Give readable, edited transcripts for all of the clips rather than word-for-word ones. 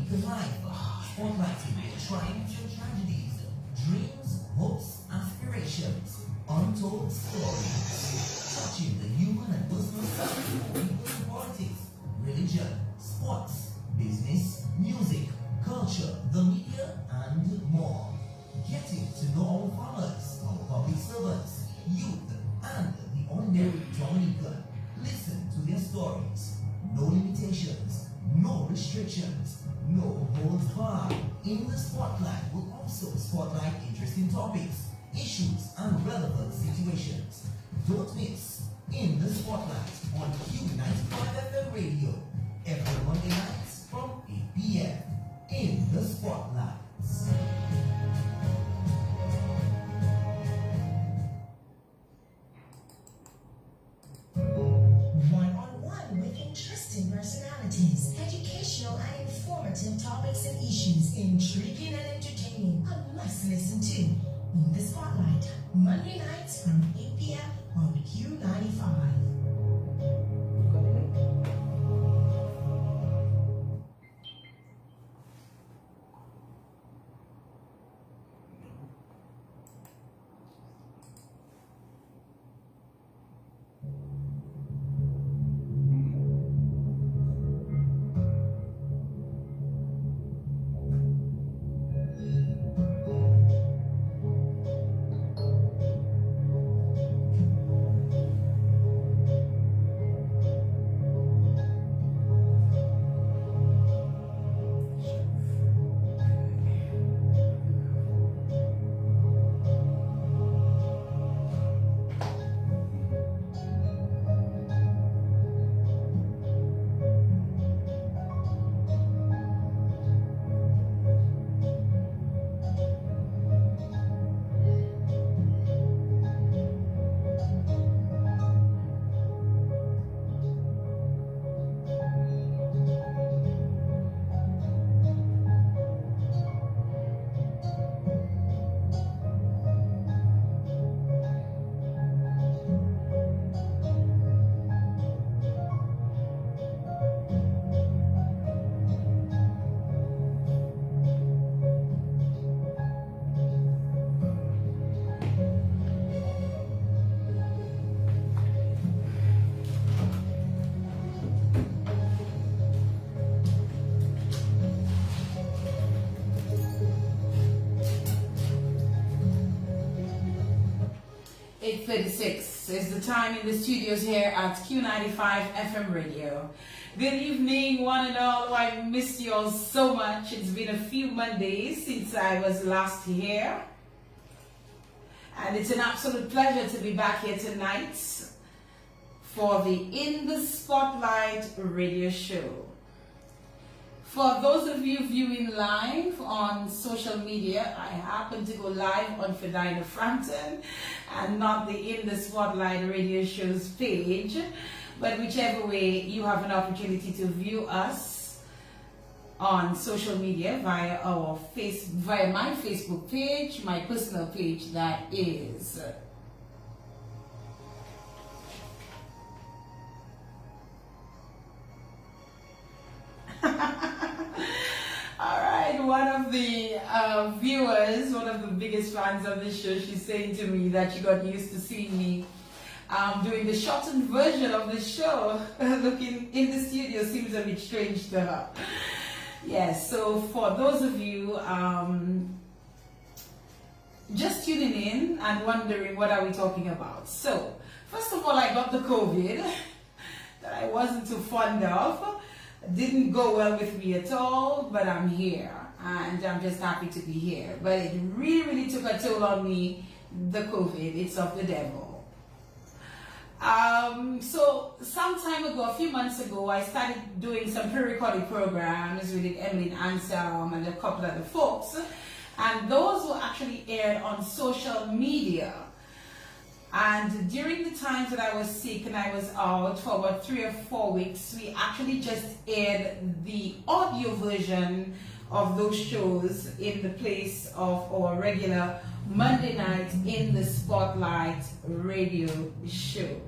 American life, spotlighting triumphs and tragedies, dreams, hopes, aspirations, untold stories, touching the human and personal side of people in politics, religion, sports, business, music, culture, the media, and more. Getting to know our farmers, our public servants, youth, and the ordinary Dominican. Listen to their stories. No limitations, no restrictions, no holds barred. In the Spotlight will also spotlight interesting topics, issues, and relevant situations. Don't miss In the Spotlight on Q95 FM Radio every Monday nights from 8 p.m. In the Spotlight. One-on-one with interesting personalities, educational and informative topics and issues, intriguing and entertaining. A must listen to. In the Spotlight, Monday nights from 8 p.m. on Q95. Is the time in the studios here at Q95 FM Radio. Good evening, one and all. I missed you all so much. It's been a few Mondays since I was last here. And it's an absolute pleasure to be back here tonight for the In the Spotlight radio show. For those of you viewing live on social media, I happen to go live on Fedina Frampton and not the In the Spotlight radio show's page. But whichever way, you have an opportunity to view us on social media via my Facebook page, my personal page, that is Alright, one of the viewers, one of the biggest fans of this show, she's saying to me that she got used to seeing me doing the shortened version of the show. Looking in the studio seems a bit strange to her. Yes, so for those of you just tuning in and wondering what are we talking about. So, first of all, I got the COVID that I wasn't too fond of. Didn't go well with me at all, but I'm here and I'm just happy to be here. But it really took a toll on me, the COVID. It's of the devil. So some time ago, a few months ago, I started doing some pre-recorded programs with Emily Anselm and a couple of other folks, and those were actually aired on social media. And during the times that I was sick and I was out for about 3 or 4 weeks, we actually just aired the audio version of those shows in the place of our regular Monday night In the Spotlight radio show.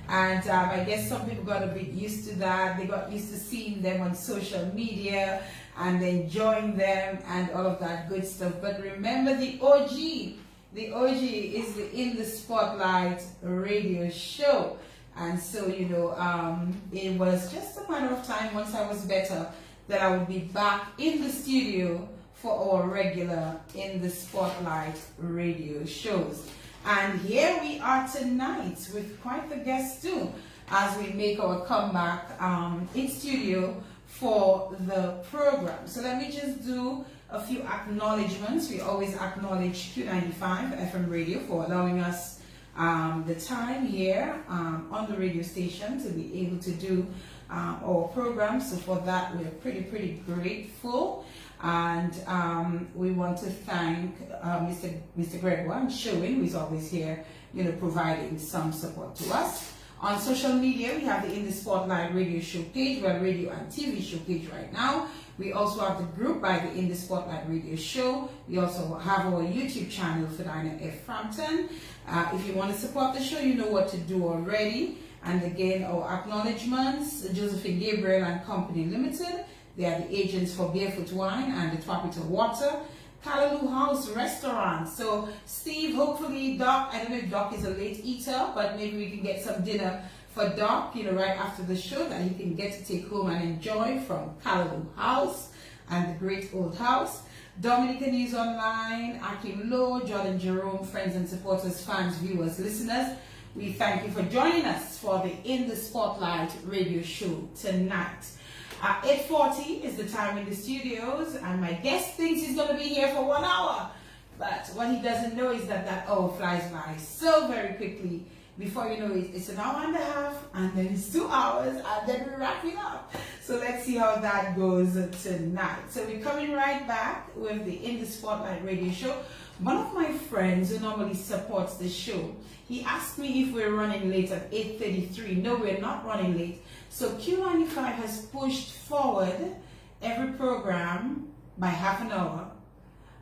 And I guess some people got a bit used to that. They got used to seeing them on social media and enjoying them and all of that good stuff. But remember the OG. The OG is the In the Spotlight radio show. And so, it was just a matter of time once I was better that I would be back in the studio for our regular In the Spotlight radio shows. And here we are tonight with quite the guest too, as we make our comeback in studio for the program. So let me just do a few acknowledgements. We always acknowledge Q95 FM radio for allowing us the time here on the radio station to be able to do our program. So for that, we're pretty grateful. And we want to thank Mr. Gregoire Showing, who is always here, providing some support to us. On social media, we have the In the Spotlight radio show page, well, radio and TV show page right now. We also have the group by the In the Spotlight radio show. We also have our YouTube channel for Dinah F. Frampton. If you want to support the show, you know what to do already. And again, our acknowledgements, Josephine Gabriel and Company Limited. They are the agents for Barefoot Wine and the Tropical Water. Callaloo House Restaurant. So Steve, hopefully Doc, I don't know if Doc is a late eater, but maybe we can get some dinner for Doc, right after the show that he can get to take home and enjoy from Callaloo House and the Great Old House. Dominican News Online, Akim Lowe, Jordan Jerome, friends and supporters, fans, viewers, listeners. We thank you for joining us for the In the Spotlight radio show tonight. 8:40 is the time in the studios, and my guest thinks he's going to be here for 1 hour. But what he doesn't know is that hour flies by so very quickly. Before you know it, it's an hour and a half, and then it's 2 hours, and then we're wrapping up. So let's see how that goes tonight. So we're coming right back with the In the Spotlight radio show. One of my friends who normally supports the show, he asked me if we're running late at 8:33. No, we're not running late. So Q95 has pushed forward every program by half an hour,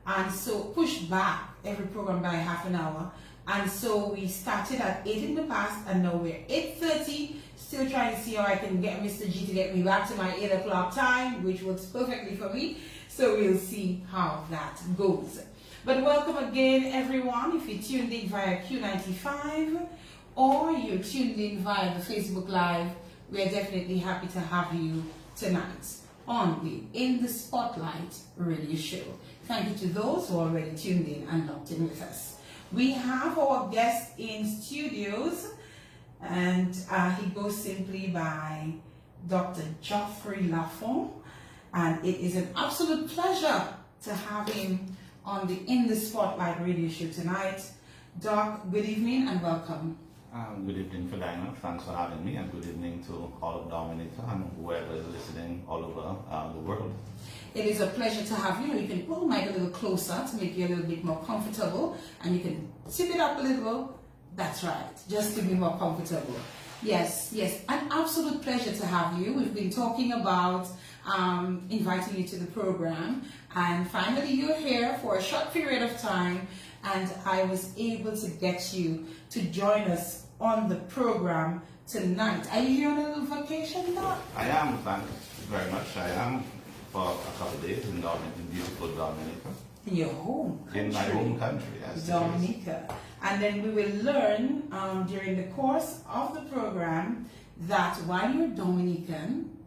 and so pushed back every program by half an hour. And so we started at 8 in the past, and now we're 8:30. Still trying to see how I can get Mr. G to get me back to my 8 o'clock time, which works perfectly for me. So we'll see how that goes. But welcome again, everyone. If you're tuned in via Q95 or you're tuned in via the Facebook Live, we're definitely happy to have you tonight on the In the Spotlight radio show. Thank you to those who are already tuned in and locked in with us. We have our guest in studios, and he goes simply by Dr. Geoffrey Lafond, and it is an absolute pleasure to have him on the In the Spotlight radio show tonight. Doc, good evening and welcome. Good evening, Philina. Thanks for having me, and good evening to all of Dominica and whoever is listening all over the world. It is a pleasure to have you. You can pull the mic a little closer to make you a little bit more comfortable, and you can tip it up a little. That's right, just to be more comfortable. Yes, an absolute pleasure to have you. We've been talking about inviting you to the program, and finally you're here for a short period of time, and I was able to get you to join us on the program tonight. Are you here on a little vacation, Doc? I am, thank you very much. I am for a couple of days in beautiful Dominica. In your home country. In my home country, yes. Dominica. And then we will learn during the course of the program that while you're Dominican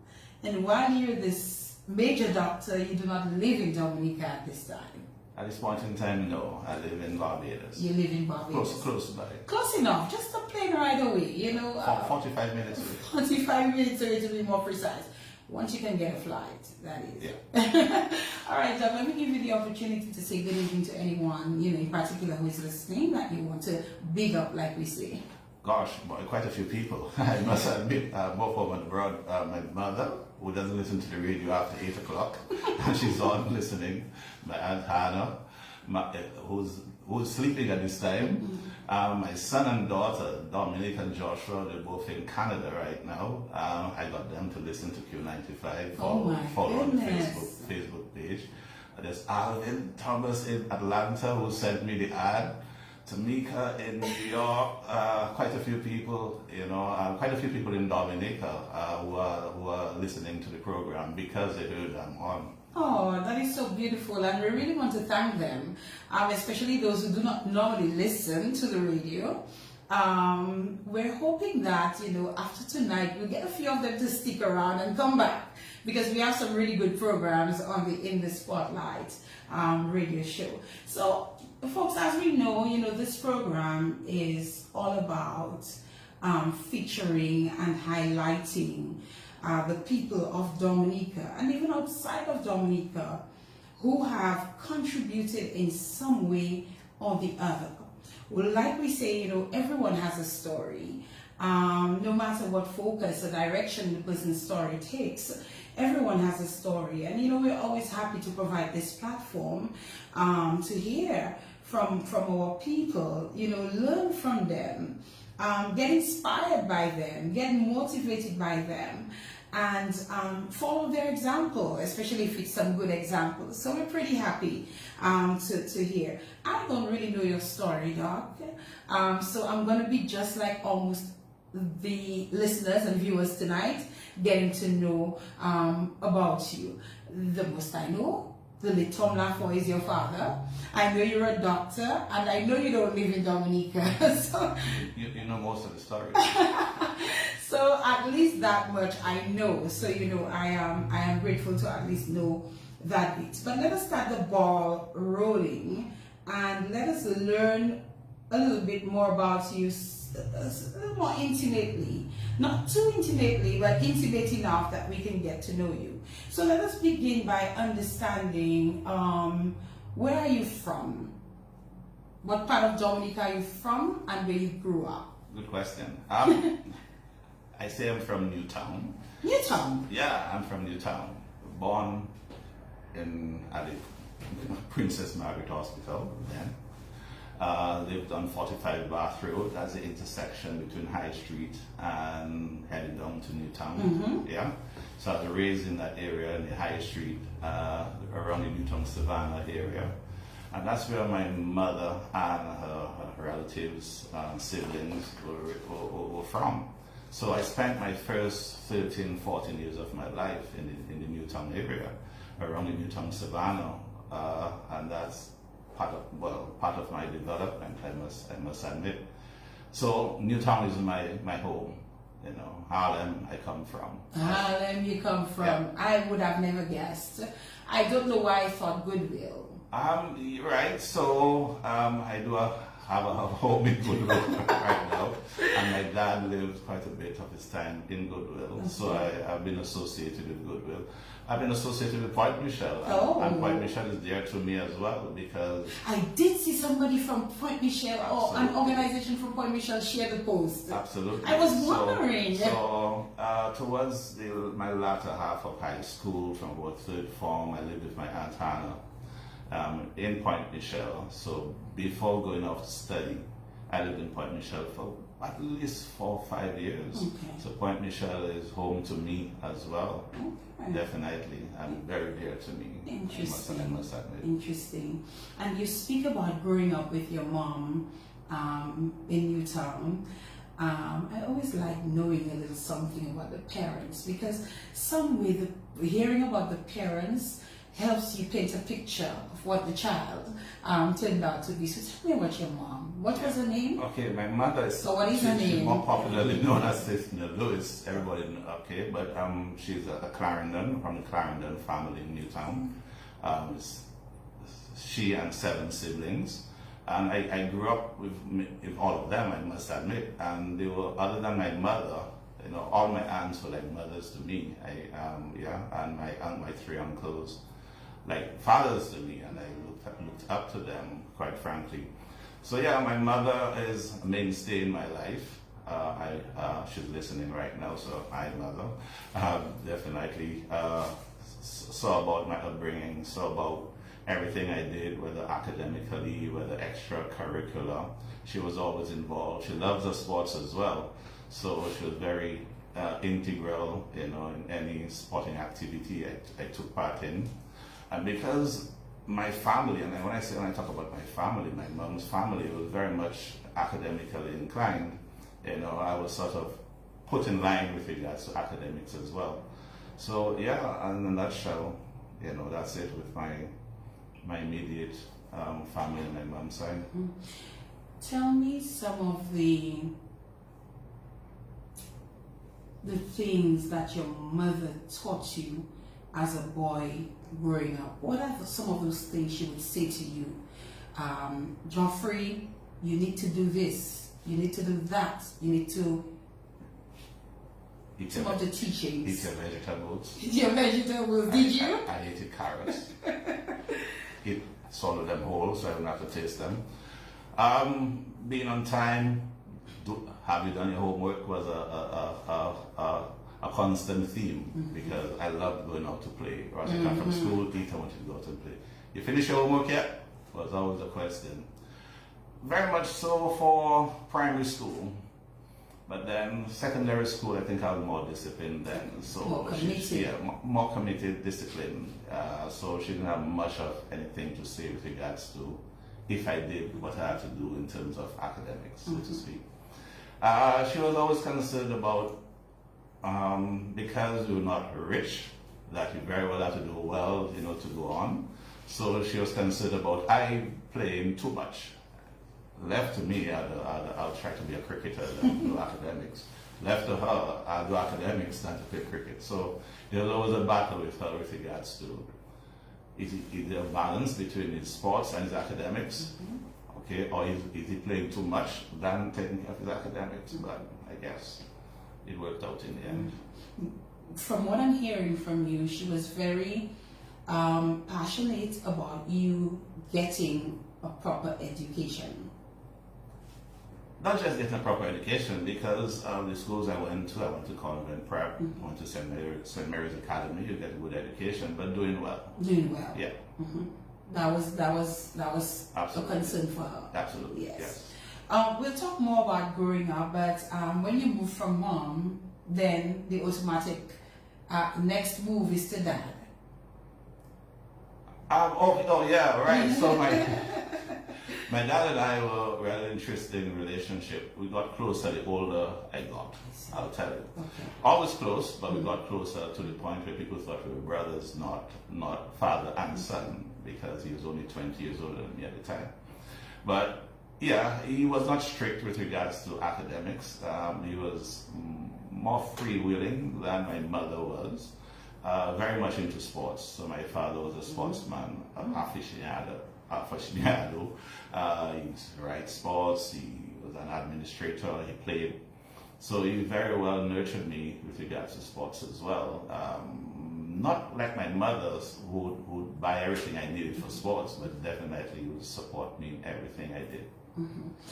and while you're this major doctor, you do not live in Dominica at this time. At this point in time, no. I live in Barbados. You live in Barbados. Close by. Close enough. Just a plane ride away, 45 minutes away. 45 minutes away to be more precise. Once you can get a flight, that is. Yeah. All right, Doc, let me give you the opportunity to say good evening to anyone, in particular who is listening that you want to big up, like we say. Gosh, quite a few people. I must admit, both home and abroad, my mother, who doesn't listen to the radio after 8 o'clock, and she's on listening. My Aunt Hannah, who's sleeping at this time. My son and daughter, Dominic and Joshua, they're both in Canada right now. I got them to listen to Q95. Follow on the Facebook page. There's Alvin Thomas in Atlanta who sent me the ad. Tamika in New York, quite a few people, quite a few people in Dominica who are listening to the program because they heard I'm on Oh, that is so beautiful, and we really want to thank them, especially those who do not normally listen to the radio. We're hoping that, after tonight, we'll get a few of them to stick around and come back, because we have some really good programs on the In the Spotlight radio show. So, folks, as we know, this program is all about featuring and highlighting the people of Dominica and even outside of Dominica who have contributed in some way or the other. Well, like we say, everyone has a story. No matter what focus or direction the person's story takes, everyone has a story. And, we're always happy to provide this platform to hear from our people, learn from them, get inspired by them, get motivated by them, and follow their example, especially if it's some good examples. So we're pretty happy to hear. I don't really know your story, Doc. So I'm going to be just like almost the listeners and viewers tonight, getting to know about you. The most I know, the little Lafond is your father. I know you're a doctor, and I know you don't live in Dominica. So you know most of the story. So at least that much I know. So I am grateful to at least know that bit. But let us start the ball rolling, and let us learn a little bit more about you, a little more intimately. Not too intimately, but intimate enough that we can get to know you. So let us begin by understanding where are you from? What part of Dominica are you from, and where you grew up? Good question. I say I'm from Newtown. Newtown? Yeah, I'm from Newtown. Born at the Princess Margaret Hospital then. Lived on 45 Bath Road. That's the intersection between High Street and heading down to Newtown. Mm-hmm. Yeah. So I was raised in that area, in the High Street, around the Newtown Savannah area. And that's where my mother and her relatives, siblings were from. So I spent my first 13, 14 years of my life in the Newtown area, around the Newtown Savannah, and that's part of my development, I must admit. So Newtown is my home. Harlem I come from. Harlem you come from. Yeah. I would have never guessed. I don't know why I thought Goodwill. Right. So I do have a home in Goodwill right now, and my dad lived quite a bit of his time in Goodwill. Okay. So I've been associated with Goodwill. I've been associated with Point Michel, and Point Michel is dear to me as well, because I did see somebody from Point Michel or an organization from Point Michel share the post. Absolutely. I was wondering. So towards my latter half of high school, from about third form, I lived with my Aunt Hannah in Point Michel. So before going off to study, I lived in Point Michel for at least 4 or 5 years. Okay. So Point Michel is home to me as well. Okay. Definitely, and very dear to me. Interesting. I must admit. Interesting. And you speak about growing up with your mom in Newtown. I always like knowing a little something about the parents, because some way hearing about the parents helps you paint a picture of what the child turned out to be. So tell me about your mom. What was her name? Okay, my mother is. So what is her name? She's more popularly known as Sister Lewis. Everybody knows. Okay, but she's a Clarendon, from the Clarendon family in Newtown. She and 7 siblings, and I grew up with all of them, I must admit. And they were, other than my mother, all my aunts were like mothers to me. And my 3 uncles, like fathers to me, and I looked up to them, quite frankly. So yeah, my mother is a mainstay in my life. She's listening right now, so hi, mother. Definitely saw about my upbringing, saw about everything I did, whether academically, whether extracurricular. She was always involved. She loves the sports as well, so she was very integral, in any sporting activity I took part in. And because my family, and when I talk about my family, my mom's family was very much academically inclined. I was sort of put in line with regards to academics as well. So yeah, in a nutshell, that's it with my immediate family and my mom's side. Tell me some of the things that your mother taught you as a boy growing up. What are some of those things she would say to you? Geoffrey, you need to do this, you need to do that, you need to... Some of the teachings. Eat your vegetables. Eat your vegetables, did you? I hated carrots. Swallow them whole so I don't have to taste them. Being on time, have you done your homework was a constant theme because I loved going out to play. Or as I come from school, I wanted to go out and play. You finish your homework yet? Was always the question. Very much so for primary school. But then secondary school, I think I was more disciplined then. So more committed. More committed, disciplined. So she didn't have much of anything to say with regards to if I did what I had to do in terms of academics, so to speak. She was always concerned about, because we were not rich, that you very well have to do well, to go on. So she was concerned about I playing too much. Left to me, I'll try to be a cricketer than do academics. Left to her, I'll do academics than to play cricket. So there was always a battle with her with regards to is there a balance between his sports and his academics, okay, or is he playing too much than taking care of his academics? But I guess it worked out in the end. From what I'm hearing from you, she was very passionate about you getting a proper education. Not just getting a proper education, because the schools I went to Convent Prep, went to St. Mary's Academy, you get a good education, but doing well. Doing well. Yeah. That was a concern for her. Absolutely. Yes. We'll talk more about growing up, but when you move from mom, then the automatic next move is to dad. Oh yeah, right. So my dad and I were a rather interesting relationship. We got closer the older I got, I'll tell you. Okay. Always close, but we got closer to the point where people thought we were brothers, not father and son, because he was only 20 years older than me at the time. But yeah, he was not strict with regards to academics. He was more freewheeling than my mother was. Very much into sports. So my father was a sportsman, aficionado. He writes sports, he was an administrator, he played. So he very well nurtured me with regards to sports as well. Not like my mother's who would buy everything I needed for sports, but definitely would support me in everything I did.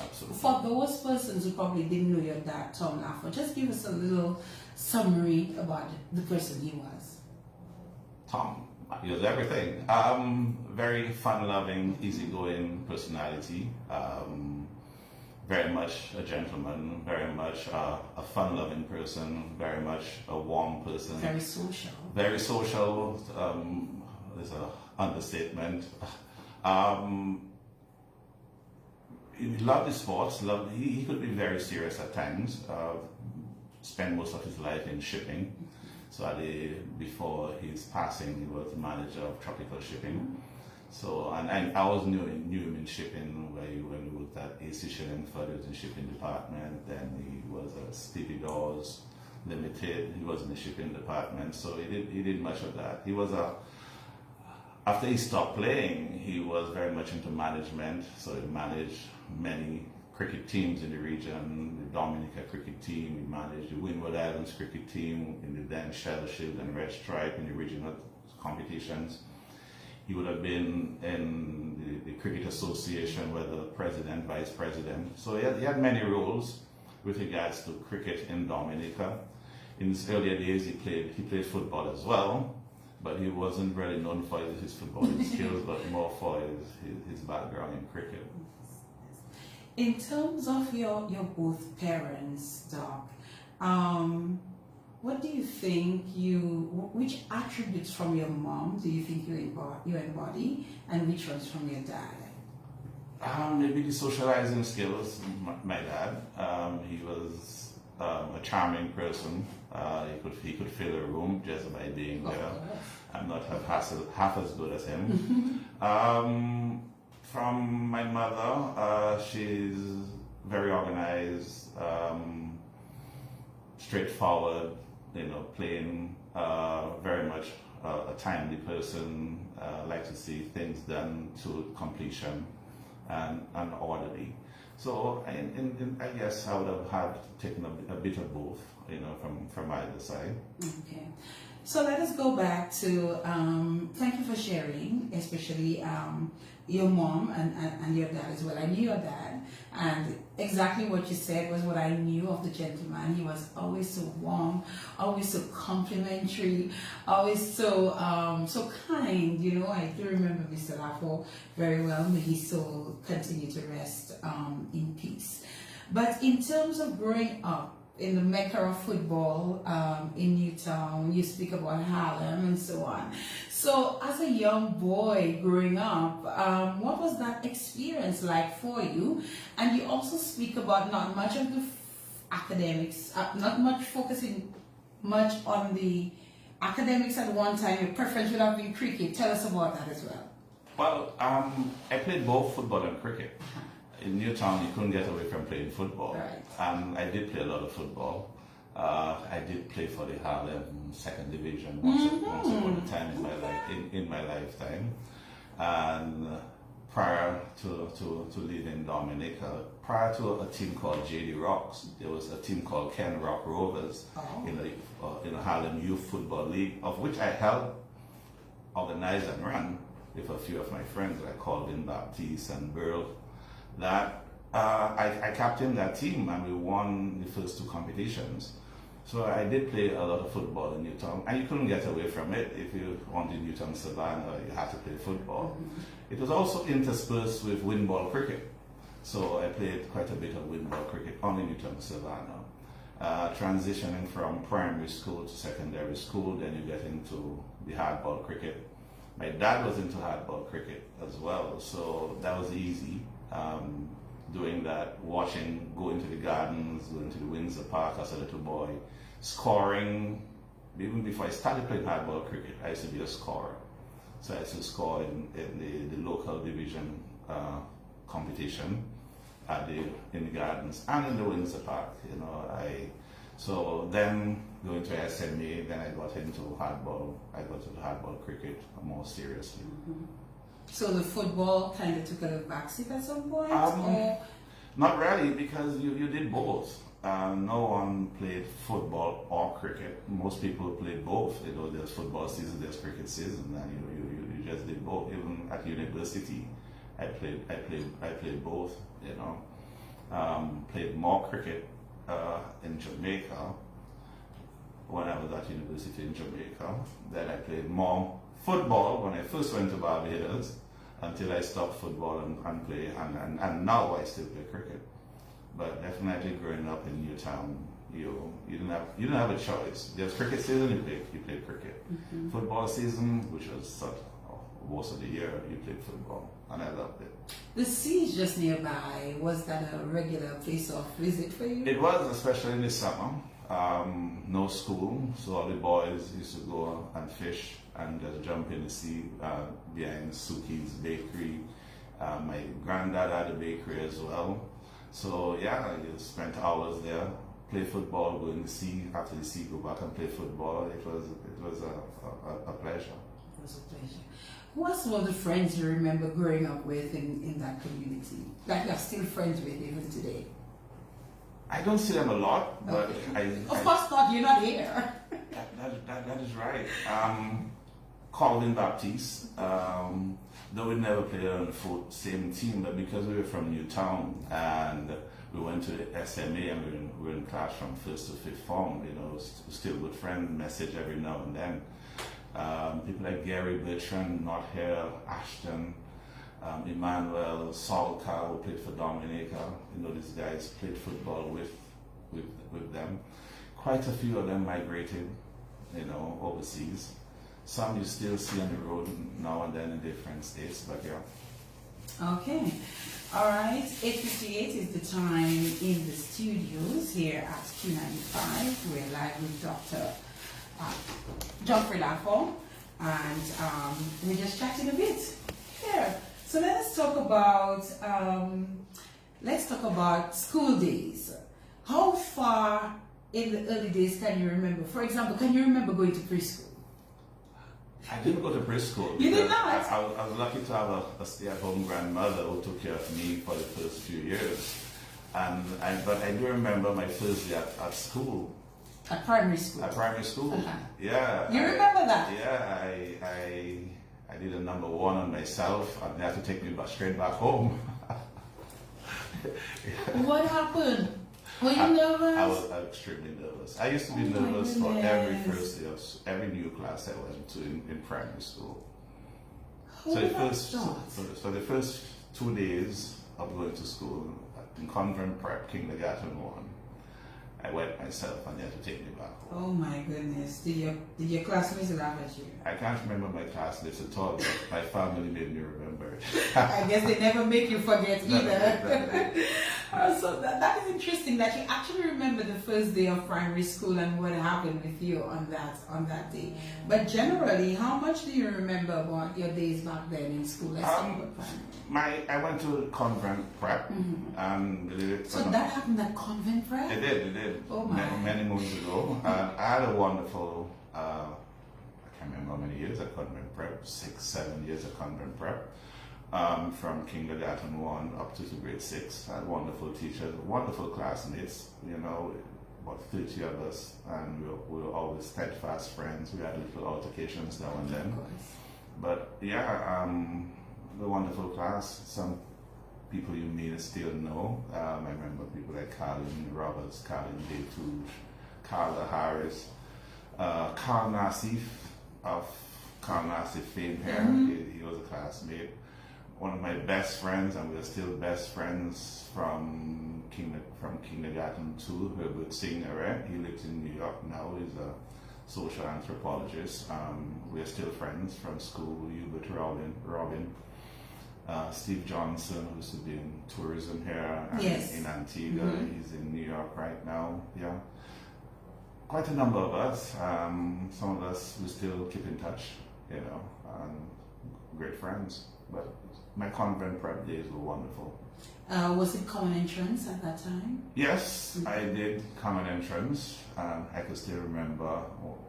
Absolutely. For those persons who probably didn't know your dad, Tom Lafond, just give us a little summary about the person he was. Tom, he was everything. Very fun-loving, easygoing personality. Very much a gentleman, very much a fun-loving person, very much a warm person. Very social. Very social. There's an understatement. He loved his sports. He could be very serious at times. Spent most of his life in shipping. So before his passing, he was the manager of tropical shipping. So, and I always knew him in shipping, when he worked at AC Shillingford, he was in the shipping department. Then he was at Stevie Dawes Limited, he was in the shipping department. So he did much of that. He was after he stopped playing, he was very much into management. So he managed many cricket teams in the region, the Dominica cricket team, he managed the Windward Islands cricket team in the then Shell Shield and Red Stripe in the regional competitions. He would have been in the Cricket Association, whether president, vice president. So he had many roles with regards to cricket in Dominica. In his earlier days, he played football as well, but he wasn't really known for his footballing skills, but more for his background in cricket. In terms of your both parents, Doc, what do you think which attributes from your mom do you think you embody, and which ones from your dad? Maybe the socializing skills. My dad, he was a charming person. He could fill a room just by being there. I'm not half as good as him. From my mother, she's very organized, straightforward, plain, very much a timely person, like to see things done to completion and orderly. So I guess I would have taken a bit of both, from either side. Okay. So let us go back to, thank you for sharing, especially your mom and your dad as well. I knew your dad, and exactly what you said was what I knew of the gentleman. He was always so warm, always so complimentary, always so kind. I do remember Mr. Lafond very well. May his soul continue to rest in peace. But in terms of growing up in the mecca of football in Newtown, you speak about Harlem and so on. So as a young boy growing up, what was that experience like for you? And you also speak about not much of the academics, not much focusing much on the academics at one time. Your preference would have been cricket. Tell us about that as well. Well, I played both football and cricket. In Newtown, you couldn't get away from playing football. Right. I did play a lot of football. I did play for the Harlem second division once upon a time in my lifetime. And prior to leaving Dominica, prior to a team called JD Rocks, there was a team called Ken Rock Rovers in the Harlem Youth Football League, of which I helped organize and run with a few of my friends like Colvin Baptiste and Burl. That I captained that team and we won the first two competitions. So I did play a lot of football in Newtown, and you couldn't get away from it. If you wanted Newtown Savannah, you had to play football. It was also interspersed with windball cricket. So I played quite a bit of windball cricket on the Newtown Savannah. Transitioning from primary school to secondary school, then you get into the hardball cricket. My dad was into hardball cricket as well, so that was easy. Doing that, going to the gardens, going to the Windsor Park as a little boy, scoring. Even before I started playing hardball cricket, I used to be a scorer. So I used to score in the local division competition in the gardens and in the Windsor Park. So then going to SMA, then I got into hardball. I got into hardball cricket more seriously. So the football kind of took a backseat at some point? Not really, because you did both. No one played football or cricket. Most people played both. There's football season, there's cricket season, and you just did both. Even at university, I played both. Played more cricket in Jamaica when I was at university in Jamaica. Then I played more football when I first went to Barbados, until I stopped football and play, and now I still play cricket. But definitely growing up in Newtown, you didn't have a choice. There's cricket season, you played cricket. Football season, which was most of the year, you played football, and I loved it. The Siege just nearby, was that a regular place of visit for you? It was, especially in the summer. No school, so all the boys used to go and fish and just jump in the sea behind Suki's bakery. My granddad had a bakery as well. So yeah, you spent hours there, play football, go in the sea, after the sea go back and play football. It was a pleasure. It was a pleasure. Who are some of the friends you remember growing up with in that community, that you're still friends with even today? I don't see them a lot, but Of course not, you're not here. That is right. Colvin Baptiste, though we never played on the same team, but because we were from Newtown and we went to the SMA and we were in class from 1st to 5th form, still good friends, message every now and then. People like Gary Bertrand, Not Here, Ashton, Emmanuel, Solka, who played for Dominica. These guys played football with them. Quite a few of them migrated, overseas. Some you still see on the road now and then in different states, but yeah. Okay. All right. 8:58 is the time in the studios here at Q95. We're live with Dr. Geoffrey Lafond, and we're just chatting a bit. Yeah. So let's talk about school days. How far in the early days can you remember? For example, can you remember going to preschool? I didn't go to preschool. You did not? I was lucky to have a stay-at-home grandmother who took care of me for the first few years. But I do remember my first day at school. At primary school? At primary school, Uh-huh. yeah. You remember that? Yeah, I did a number one on myself, and they had to take me straight back home. What happened? Were you nervous? I was extremely nervous. I used to be nervous for every first day of every new class I went to in primary school. So the first 2 days of going to school in convent prep, kindergarten 1, I went myself and they had to take me back home. Oh my goodness. Did your classmates laugh at you? I can't remember my classmates at all, but my family made me remember it. I guess they never make you forget either. Definitely. So that is interesting that you actually remember the first day of primary school and what happened with you on that day. But generally, how much do you remember about your days back then in school? Let's talk about primary. I went to convent prep, and So that happened at convent prep? It did. Oh my. Many moons ago. I had a wonderful, I can't remember how many years at convent prep, 6, 7 years at convent prep. From kindergarten 1 up to grade 6. I had wonderful teachers, wonderful classmates, about 30 of us, and we were always steadfast friends. We had little altercations now and then. Of course. But yeah, the wonderful class. Some people you may still know. I remember people like Carlin Roberts, Carlin Daytouche, Carla Harris, Carl Nassif of Carl Nassif fame here. He was a classmate. One of my best friends, and we're still best friends from kindergarten 2, Herbert Singer. He lives in New York now. He's a social anthropologist. We're still friends from school. Hubert Robin. Steve Johnson, who used to be in tourism here in Antigua. He's in New York right now. Yeah. Quite a number of us. Some of us we still keep in touch, and great friends. But my convent prep days were wonderful. Was it common entrance at that time? Yes, I did common entrance. I could still remember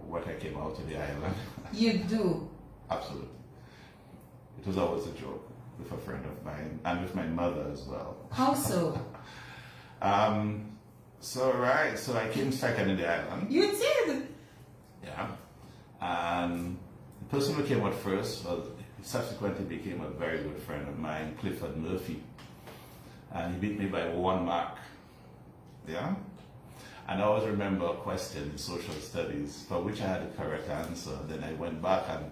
what I came out to the island. You do? Absolutely. It was always a joke with a friend of mine and with my mother as well. How so? So I came second in the island. You did? Yeah. And the person who came out first subsequently became a very good friend of mine, Clifford Murphy. And he beat me by 1 mark. Yeah? And I always remember a question in social studies for which I had the correct answer. Then I went back and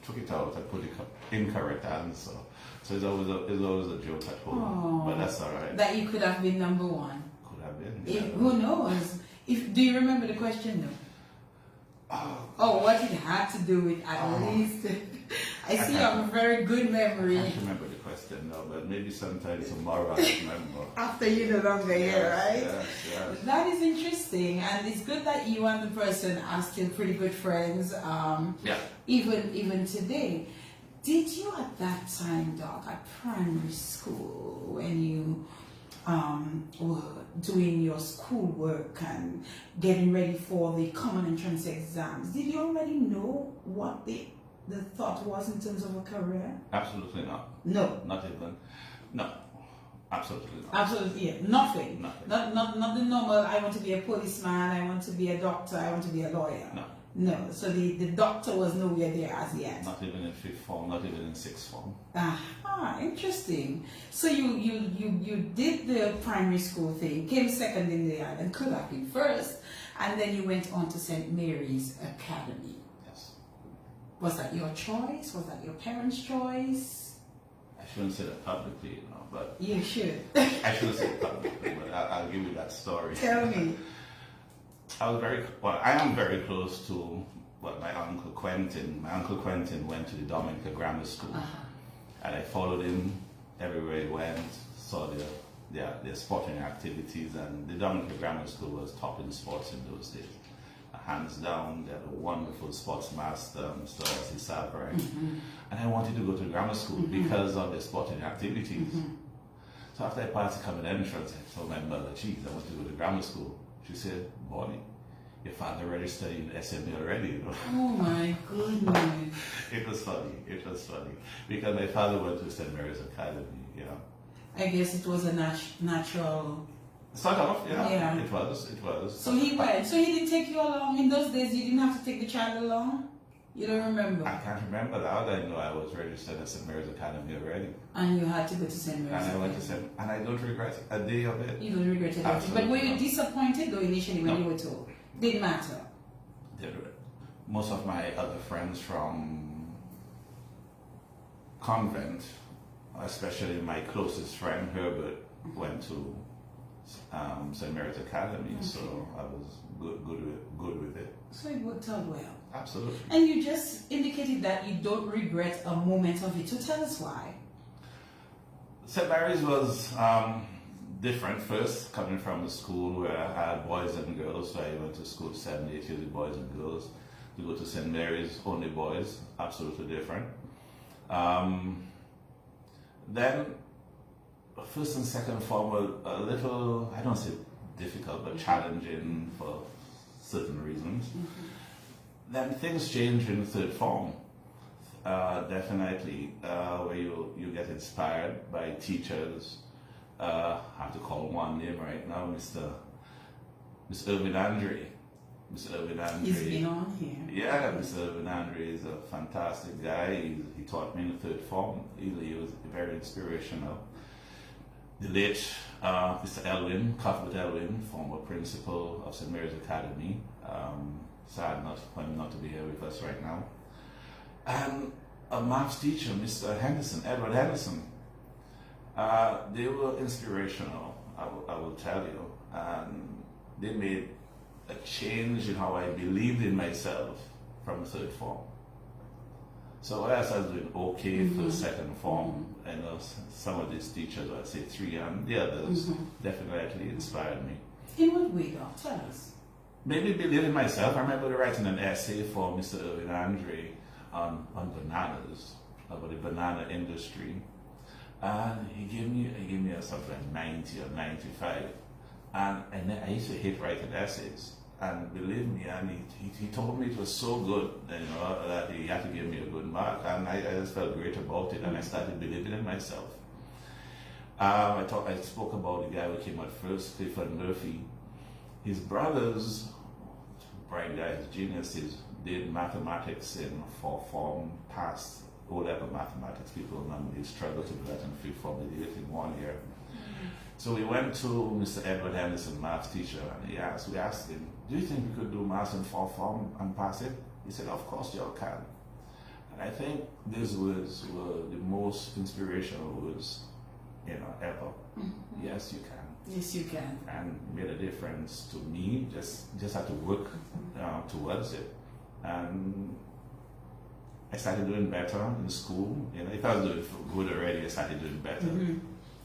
took it out and put the incorrect answer. So it's always a joke at home. But that's all right. That you could have been number 1. Could have been. Yeah. Who knows? Do you remember the question though? What it had to do with at least. I see you have a very good memory. I can't remember the question now, but maybe sometime tomorrow I'll remember. After you're no longer here, right? Yes. That is interesting, and it's good that you and the person are still pretty good friends. Even today. Did you at that time, Doc, at primary school, when you were doing your schoolwork and getting ready for the common entrance exams, did you already know what the thought was in terms of a career? Absolutely not. No. Not even. No. Absolutely not. Absolutely, yeah. Nothing. Nothing. Not the normal, I want to be a policeman, I want to be a doctor, I want to be a lawyer. No. So the doctor was nowhere there as yet. Not even in 5th form, not even in 6th form. Interesting. So you did the primary school thing, came second in the island, could have been first, and then you went on to St. Mary's Academy. Yes. Was that your choice? Was that your parents' choice? I shouldn't say that publicly, but... You should. I shouldn't say it publicly, but I'll give you that story. Tell me. I am very close to my Uncle Quentin. My Uncle Quentin went to the Dominica Grammar School. And I followed him everywhere he went, saw the their sporting activities, and the Dominica Grammar School was top in sports in those days. Hands down, they had a wonderful sports master, Mr. Ossie Savary. And I wanted to go to grammar school because of the sporting activities. So after I passed the common entrance, I told my mother, geez, I want to go to grammar school. She said, Bonnie, your father registered in SME already, you know. Oh my goodness. It was funny, because my father went to St. Mary's Academy, you know. I guess it was a natural. Sort of, Yeah. It was. So he went. So he didn't take you along in those days. You didn't have to take the child along. You don't remember. I can't remember that. I know I was registered at St. Mary's Academy already. And you had to go to St. Mary's. And I went to St. And I don't regret a day of it. You don't regret it. Absolutely But were you not. disappointed though initially when No. you were told? Didn't matter. Most of my other friends from convent, especially my closest friend Herbert, went to St. Mary's Academy, so I was good with it. So it worked out well. Absolutely. And you just indicated that you don't regret a moment of it. So tell us why. St. Mary's was different. First, coming from a school where I had boys and girls, so I went to school 7, 8 years with boys and girls. To go to St. Mary's, only boys, absolutely different. Then, first and second form were a little, I don't say difficult, but challenging for certain reasons. Then things changed in third form. Definitely, where you get inspired by teachers. I have to call one name right now, Mr. Irvin Andre. Mr. Irvin Andre. He's been on here. Yeah, Mr. Irvin Andre is a fantastic guy. He taught me in the third form. He was very inspirational. The late Mr. Elwin, Cuthbert Elwin, former principal of St. Mary's Academy. Sad for him not to be here with us right now. And a maths teacher, Mr. Henderson, Edward Henderson. They were inspirational, I will tell you. And they made a change in how I believed in myself from third form. So whereas I was doing okay for second form, I know some of these teachers, I'd say 3 and the others, definitely inspired me. In what way, Doc? Tell us. Maybe believe in myself. I remember writing an essay for Mr. Irvin Andre on bananas, about the banana industry. And he gave me something like 90 or 95. And I used to hate writing essays. And believe me, and he told me it was so good, that he had to give me a good mark. And I just felt great about it, and I started believing in myself. I spoke about the guy who came out first, Clifford Murphy. His brothers, bright guys, geniuses, did mathematics in 4th form, passed O-level mathematics. People normally struggle to do that in 5th form, they did it in 1 year. So we went to Mr. Edward Henderson, math teacher, and we asked him, do you think we could do maths in 4th form and pass it? He said, of course you all can. And I think these words were the most inspirational words, ever. Yes, you can. Yes, you can. And made a difference to me, just had to work towards it. And I started doing better in school. If I was doing good already, I started doing better.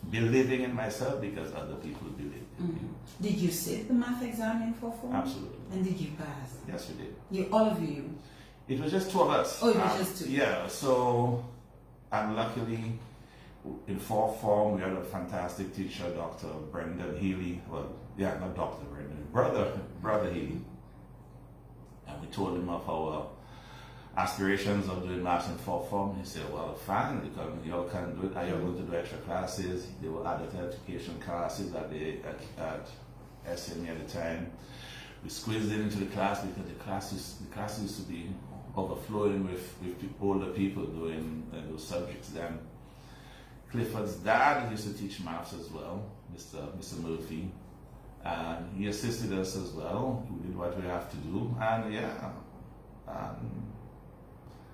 Believing in myself because other people believed in me. Did you sit the math exam in 4th form? Absolutely. And did you pass? Yes, we did. All of you? It was just 2 of us. Oh, it was just 2? Yeah, so, and luckily, in 4th form, we had a fantastic teacher, Dr. Brendan Healy. Well, yeah, not Dr. Brendan, Brother Healy. And we told him of our aspirations of doing maths in 4th form. He said, well, fine, you all can do it. Are you going to do extra classes? There were adult education classes at SME at the time. We squeezed it into the class because the class used to be overflowing with older people doing those subjects then. Clifford's dad used to teach maths as well, Mr. Murphy. And he assisted us as well. We did what we have to do. And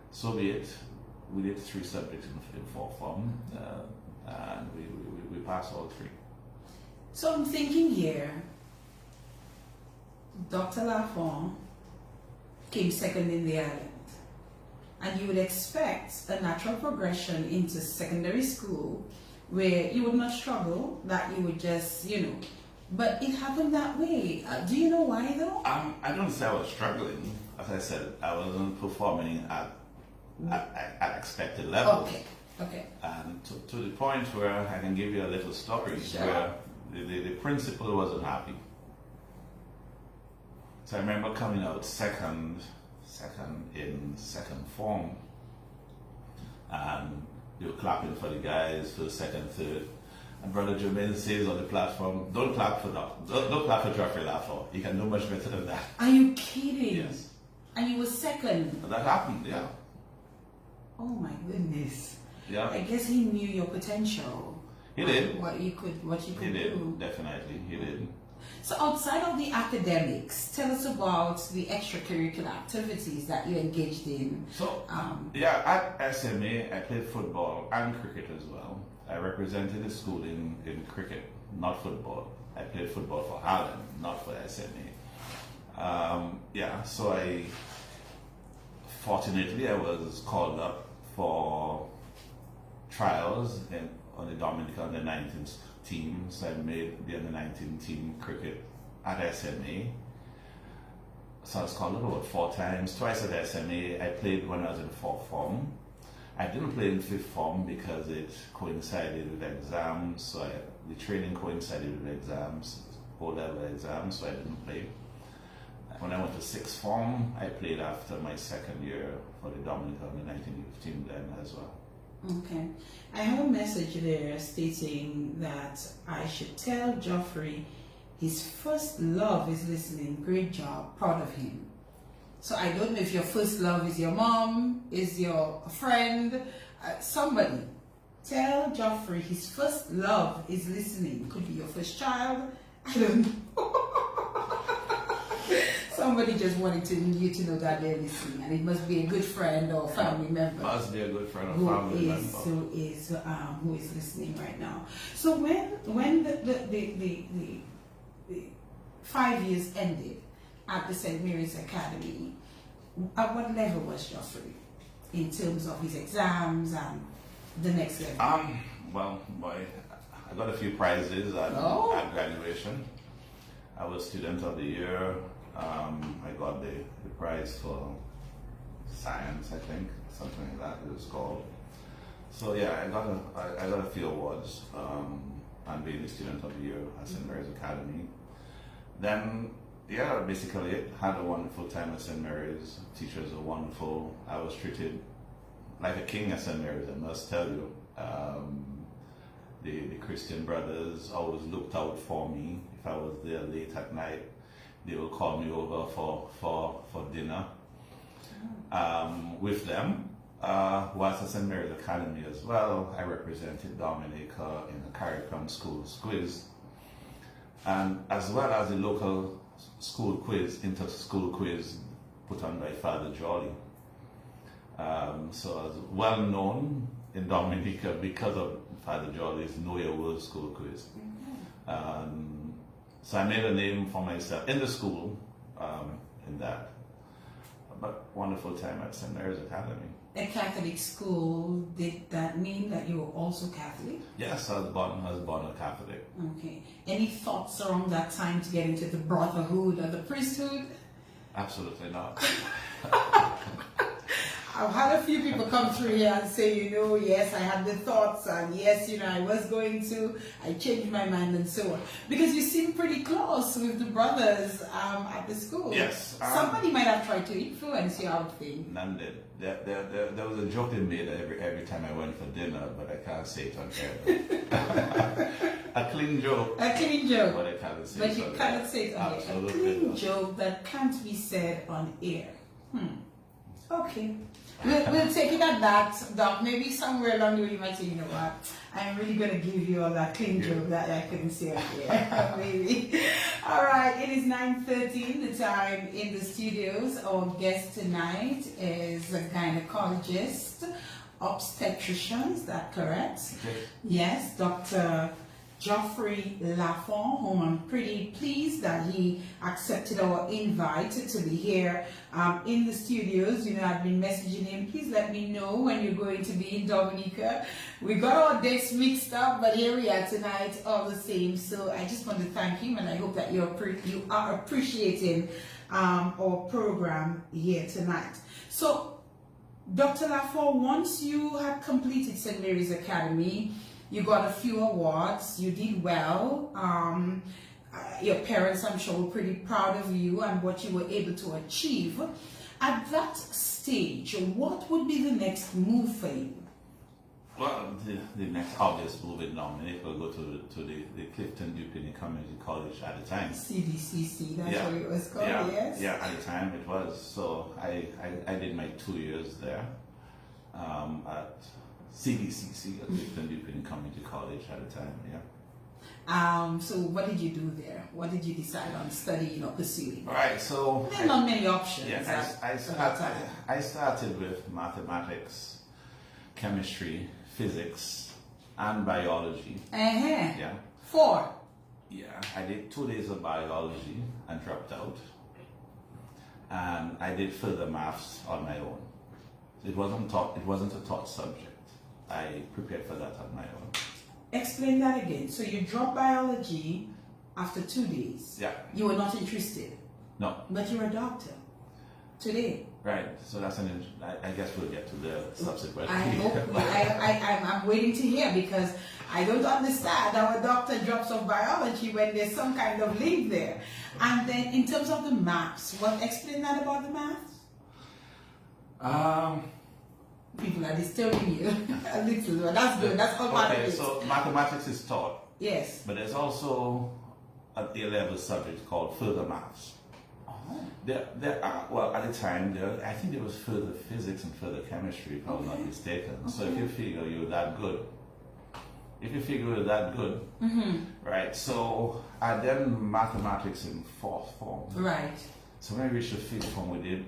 so be it. We did 3 subjects in 4th form, and we passed all 3. So I'm thinking here, Dr. Lafond came second in the island, and you would expect a natural progression into secondary school where you would not struggle, that you would just, but it happened that way. Do you know why though? I don't say I was struggling. As I said, I wasn't performing at expected levels. Okay. And to the point where I can give you a little story where the principal wasn't happy. So I remember coming out second in second form, and they were clapping for the guys for the second, third. And Brother Jermaine says on the platform, don't clap for Geoffrey Lafond. You can do much better than that. Are you kidding? Yes. And you were second. That happened, yeah. Oh my goodness. Yeah. I guess he knew your potential. He did. What you could He did, do. definitely. He did. So outside of the academics, tell us about the extracurricular activities that you engaged in. So, at SMA, I played football and cricket as well. I represented the school in cricket, not football. I played football for Harlem, not for SMA. So fortunately, I was called up for trials on the Dominican under 19 team. So I made the under 19 team cricket at SMA. So I was called up about 4 times, twice at SMA. I played when I was in 4th form. I didn't play in 5th form because it coincided with exams. So the training coincided with exams, O-level exams, so I didn't play. When I went to 6th form, I played after my 2nd year for the Dominican under 19 team then as well. Okay. I have a message there stating that I should tell Geoffrey his first love is listening. Great job. Proud of him. So I don't know if your first love is your mom, is your friend, somebody. Tell Geoffrey his first love is listening. Could be your first child. I don't know. Somebody just wanted you to know that they're listening, and it must be a good friend or family member. Must be a good friend or family member who is listening right now. So when the 5 years ended at the St. Mary's Academy, at what level was Geoffrey in terms of his exams and the next level? I got a few prizes at graduation. I was Student of the Year. I got the prize for science, I think, something like that it was called. So yeah, I got a few awards and being the Student of the Year at St. Mary's Academy. Then basically had a wonderful time at St. Mary's. Teachers were wonderful. I was treated like a king at St. Mary's, I must tell you. The Christian brothers always looked out for me. If I was there late at night, they would call me over for dinner with them. Was at St. Mary's Academy as well. I represented Dominica in the Caricom Schools quiz, and as well as the local school quiz, inter-school quiz put on by Father Jolly. So I was well known in Dominica because of Father Jolly's Know Your Word school quiz. So I made a name for myself in the school, in that. But wonderful time at St. Mary's Academy. A Catholic school, did that mean that you were also Catholic? Yes, I was born a Catholic. Okay. Any thoughts around that time to get into the brotherhood or the priesthood? Absolutely not. I've had a few people come through here and say, yes, I had the thoughts, and yes, I was going to, I changed my mind and so on. Because you seem pretty close with the brothers at the school. Yes. Somebody might have tried to influence you out there. None did. There was a joke they made every time I went for dinner, but I can't say it on air. A clean joke. A clean joke. But I can't say but it you on cannot air. say it on air. Absolutely A clean not. joke that can't be said on air. Okay. We'll take it at that, Doc. Maybe somewhere along the way you might say, you know what, I'm really going to give you all that clean joke that I couldn't say on air. Maybe. All right, it is 9:13, the time in the studios. Our guest tonight is a gynecologist, obstetrician, is that correct? Okay. Yes, Dr. Geoffrey Lafond, whom I'm pretty pleased that he accepted our invite to be here in the studios. You know, I've been messaging him, please let me know when you're going to be in Dominica. We got our dates mixed up, but here we are tonight all the same. So I just want to thank him, and I hope that you are appreciating our program here tonight. So, Dr. Lafond, once you had completed St. Mary's Academy, you got a few awards, you did well. Your parents, I'm sure, were pretty proud of you and what you were able to achieve. At that stage, what would be the next move for you? Well, the next obvious move in nominate will go to the Clifton Dupini Community College at the time. CDCC, that's what it was called, yes? Yeah, at the time it was. So I did my 2 years there at CDCC, at Clifton Dupini Community College at the time, yeah. So what did you do there? What did you decide on studying or pursuing? Right, so... There are not many options. Yeah, I started with mathematics, chemistry, physics, and biology. Yeah. 4. Yeah, I did 2 days of biology and dropped out. And I did further maths on my own. It wasn't a taught subject. I prepared for that on my own. Explain that again. So you dropped biology after 2 days. Yeah. You were not interested. No. But you're a doctor today. Right. So that's I guess we'll get to the subsequent. I hope. I'm waiting to hear, because I don't understand how a doctor drops off biology when there's some kind of link there. And then in terms of the maths, explain that about the maths? People are disturbing you a little, but that's good. That's all part of it. So mathematics is taught. Yes. But there's also an A-level subject called further maths. Oh. There are, well, at the time, I think there was further physics and further chemistry, if I'm not mistaken. Okay. So if you figure you're that good, right? So I did mathematics in 4th form. Right. So when I reached the 5th form, we did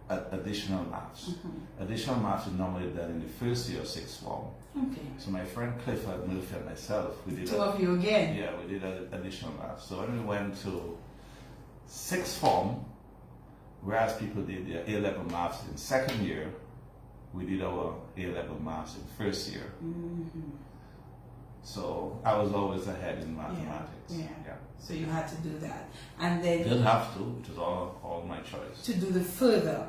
additional maths. Additional maths is normally done in the first year of 6th form. Okay. So my friend Clifford Murphy and myself, we did 2 of you again. Yeah, we did additional maths. So when we went to 6th form, whereas people did their A-level maths in 2nd year, we did our A-level maths in 1st year. So I was always ahead in mathematics. Yeah. So you had to do that, and then didn't have to. It was all my choice. To do the further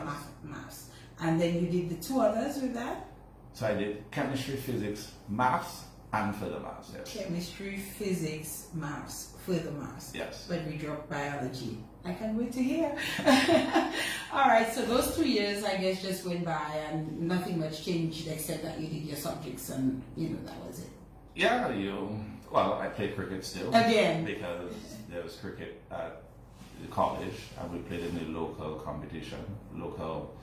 maths. maths, and then you did the 2 others with that. So I did chemistry, physics, maths, and further maths. Yes. Chemistry, physics, maths, further maths. Yes. But we dropped biology. I can't wait to hear. All right. So those 2 years, I guess, just went by, and nothing much changed except that you did your subjects, and that was it. Yeah. Well, I played cricket still. Again. Because there was cricket at the college, and we played in the local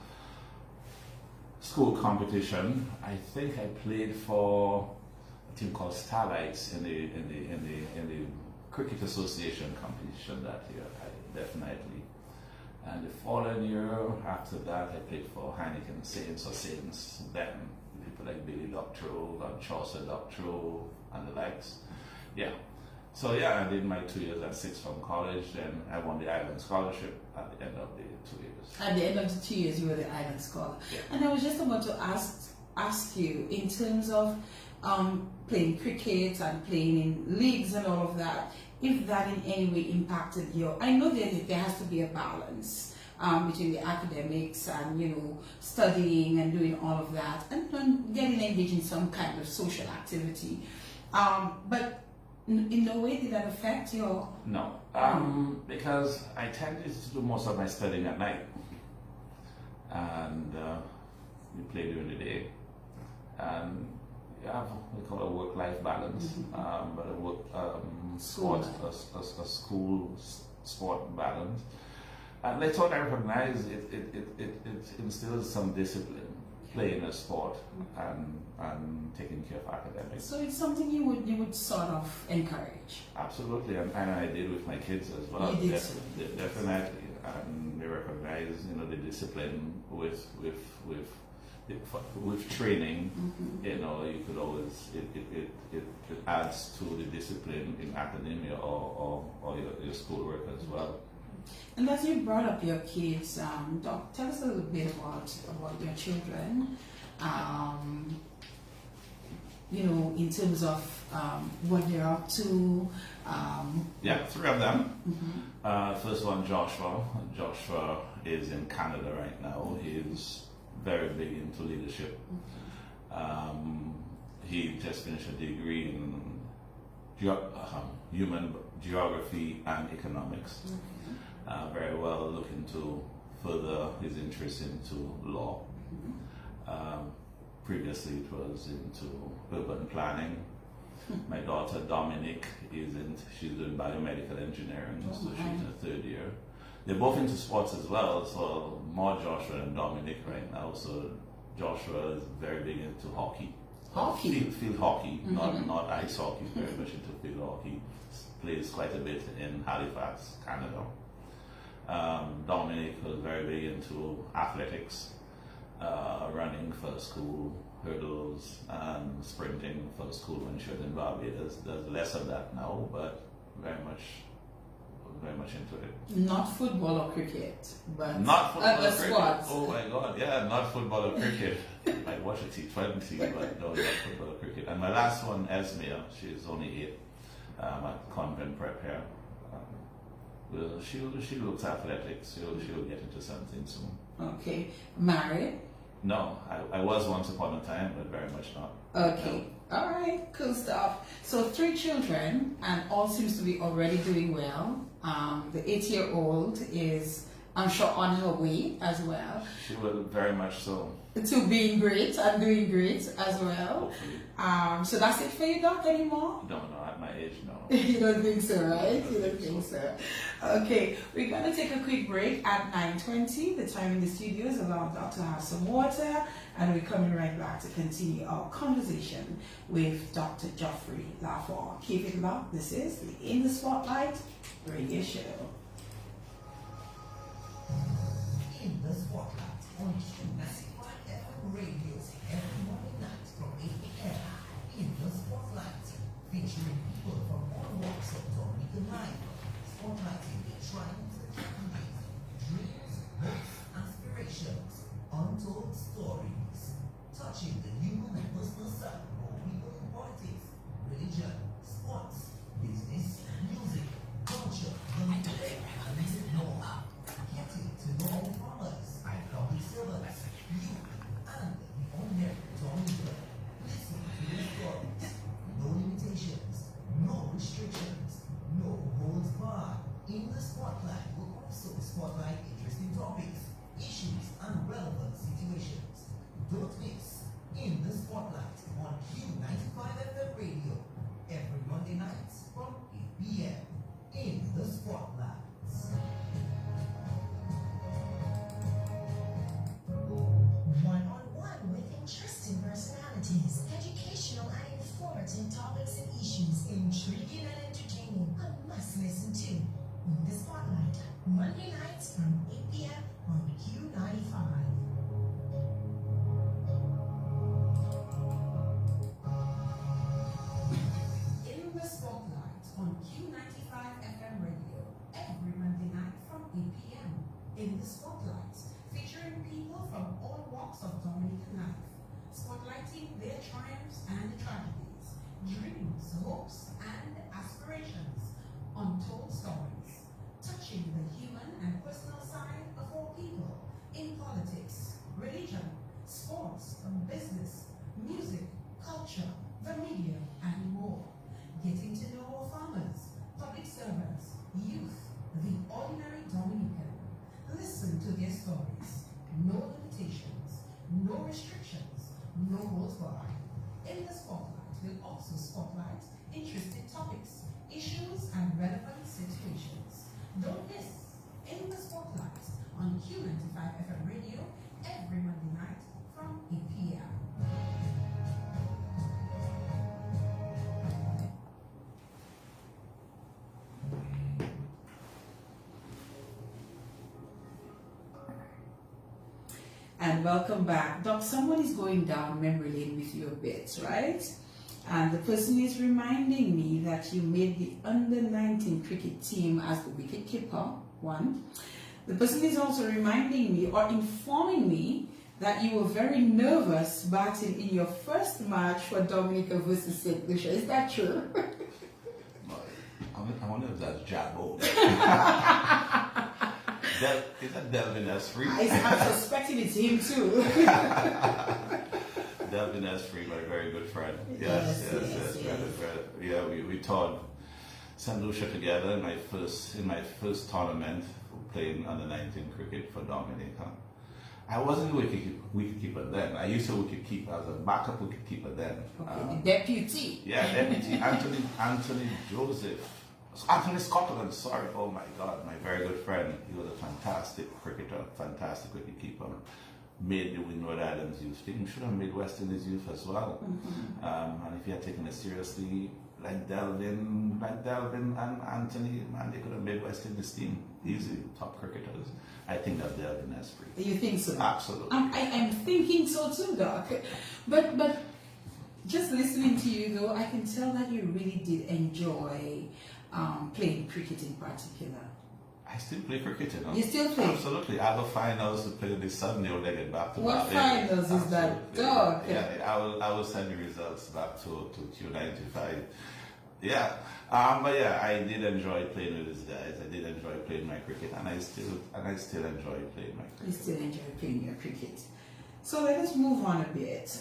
school competition. I think I played for a team called Starlights in the Cricket Association competition that year. Definitely. And the following year after that, I played for Heineken Saints then. People like Billy Doctorow and Chaucer Doctorow and the likes. Yeah. So yeah, I did my 2 years at 6th form college, then I won the Island Scholarship at the end of the 2 years. At the end of the 2 years, you were the Island Scholar. Yeah. And I was just about to ask you, in terms of playing cricket and playing in leagues and all of that, if that in any way impacted I know that there has to be a balance between the academics and studying and doing all of that, and getting engaged in some kind of social activity. But in no way did that affect your... No, because I tended to do most of my studying at night, and we play during the day, and you have what we call a work-life balance, but a work a school sport balance. And I thought I recognized it instills some discipline, playing a sport and taking care of academics. So it's something you would sort of encourage. Absolutely, and I did with my kids as well. You did definitely, and they recognize the discipline with with training, you know, you could always it adds to the discipline in academia or your schoolwork as well. And as you brought up your kids, Doc, tell us a little bit about your children. You know, in terms of what they're up to. Yeah, 3 of them. First one, Joshua. Joshua is in Canada right now. He's very big into leadership. He just finished a degree in human geography and economics. Very well looking to further his interest into law. Previously it was into urban planning. My daughter Dominic she's doing biomedical engineering, so she's in her 3rd year. They're both into sports as well, so more Joshua and Dominic right now. So Joshua is very big into hockey. Field hockey, not ice hockey, very much into field hockey. Plays quite a bit in Halifax, Canada. Dominic was very big into athletics, running for school, hurdles, and sprinting for school when she was in Barbados. There's less of that now, but very much into it. Not football or cricket, but not football or cricket. Sports. Oh my God, yeah, not football or cricket. I watch a T20, but no, not football or cricket. And my last one, Esmea, she's only 8, at convent prep here. Well, she looks athletics. She'll get into something soon. Okay, married? No, I was once upon a time, but very much not. Okay, no. All right, cool stuff. So 3 children, and all seems to be already doing well. The 8-year-old is, I'm sure, on her way as well. She will very much so. To being great and doing great as well. Hopefully. So that's it for you, Doc, anymore? No, at my age, no. You don't think so, right? You don't think so. Okay, we're going to take a quick break at 9:20. The time in the studio is allowed Doc to have some water, and we're coming right back to continue our conversation with Dr. Geoffrey Lafond. Keep it locked. This is the In the Spotlight radio show. In the Spotlight on Q95 FM radios every morning night from 8 p.m. In the Spotlight, featuring people from all walks of Dominican life, spotlighting their triumphs and challenges, dreams, hopes, aspirations, untold stories, touching the human and personal side of people in politics, religion, sports, business, music, culture, the media, and more. Getting to know our farmers, public servants, youth, and the ordinary Dominican. Listen to their stories. No limitations, no restrictions, no holds barred. In the Spotlight will also spotlight interesting topics, issues, and relevant situations. Don't miss In the Spotlight on Q95 FM radio every Monday night from 8 p.m. In the Spotlight. One-on-one with interesting personalities, educational and informative topics and issues, intriguing and entertaining. A must listen to. In the Spotlight, Monday nights from 8 p.m. on Q95. In the Spotlight on Q95 FM radio every Monday night from 8 p.m. In the Spotlight, featuring people from all walks of Dominican life, spotlighting their triumphs and tragedies, dreams, hopes, and aspirations, untold stories, touching the human and personal side of all people in politics, religion, sports, business, music, culture, the media, and more. Getting to know our farmers, public servants, youth, the ordinary Dominican. Listen to their stories. No limitations, no restrictions, no holds barred. In the Spotlight will also spotlight interesting topics, issues, and relevant situations. Don't miss In the Spotlight on Q95 FM radio every Monday night from 8 p.m. And welcome back. Doc, someone is going down memory lane with you a bit, right? And the person is reminding me that you made the under-19 cricket team as the wicketkeeper, one. The person is also reminding me or informing me that you were very nervous batting in your first match for Dominica versus St. Lucia. Is that true? I wonder if that's Jabbo. Is that Delvin Esprit? I'm suspecting it's him too. Delvin Esprit, my very good friend. Yes. Yeah, we taught St. Lucia together in my first tournament, playing under 19 cricket for Dominica. I wasn't wicketkeeper then. I used to wicketkeep as a backup wicketkeeper then. Okay, the deputy. Yeah, deputy Anthony Joseph. Anthony Scotland, sorry. Oh my God, my very good friend. He was a fantastic cricketer, fantastic wicketkeeper. Made the Windward Islands youth team. Should have made West Indies youth as well. And if he had taken it seriously, like Delvin and Anthony, man, they could have made West Indies team. Easy, top cricketers. I think that's Delvin Esprit. You think so? Absolutely. I'm thinking so too, Doc. But just listening to you though, I can tell that you really did enjoy playing cricket in particular. I still play cricket, you know. You still play? Absolutely. I have a finals to play this Sunday when I get back to What Barbados. finals is that, Doc? Yeah, I will send you results back to Q95. Yeah. But yeah, I did enjoy playing with these guys. I did enjoy playing my cricket, and I still enjoy playing my cricket. You still enjoy playing your cricket. So let us move on a bit.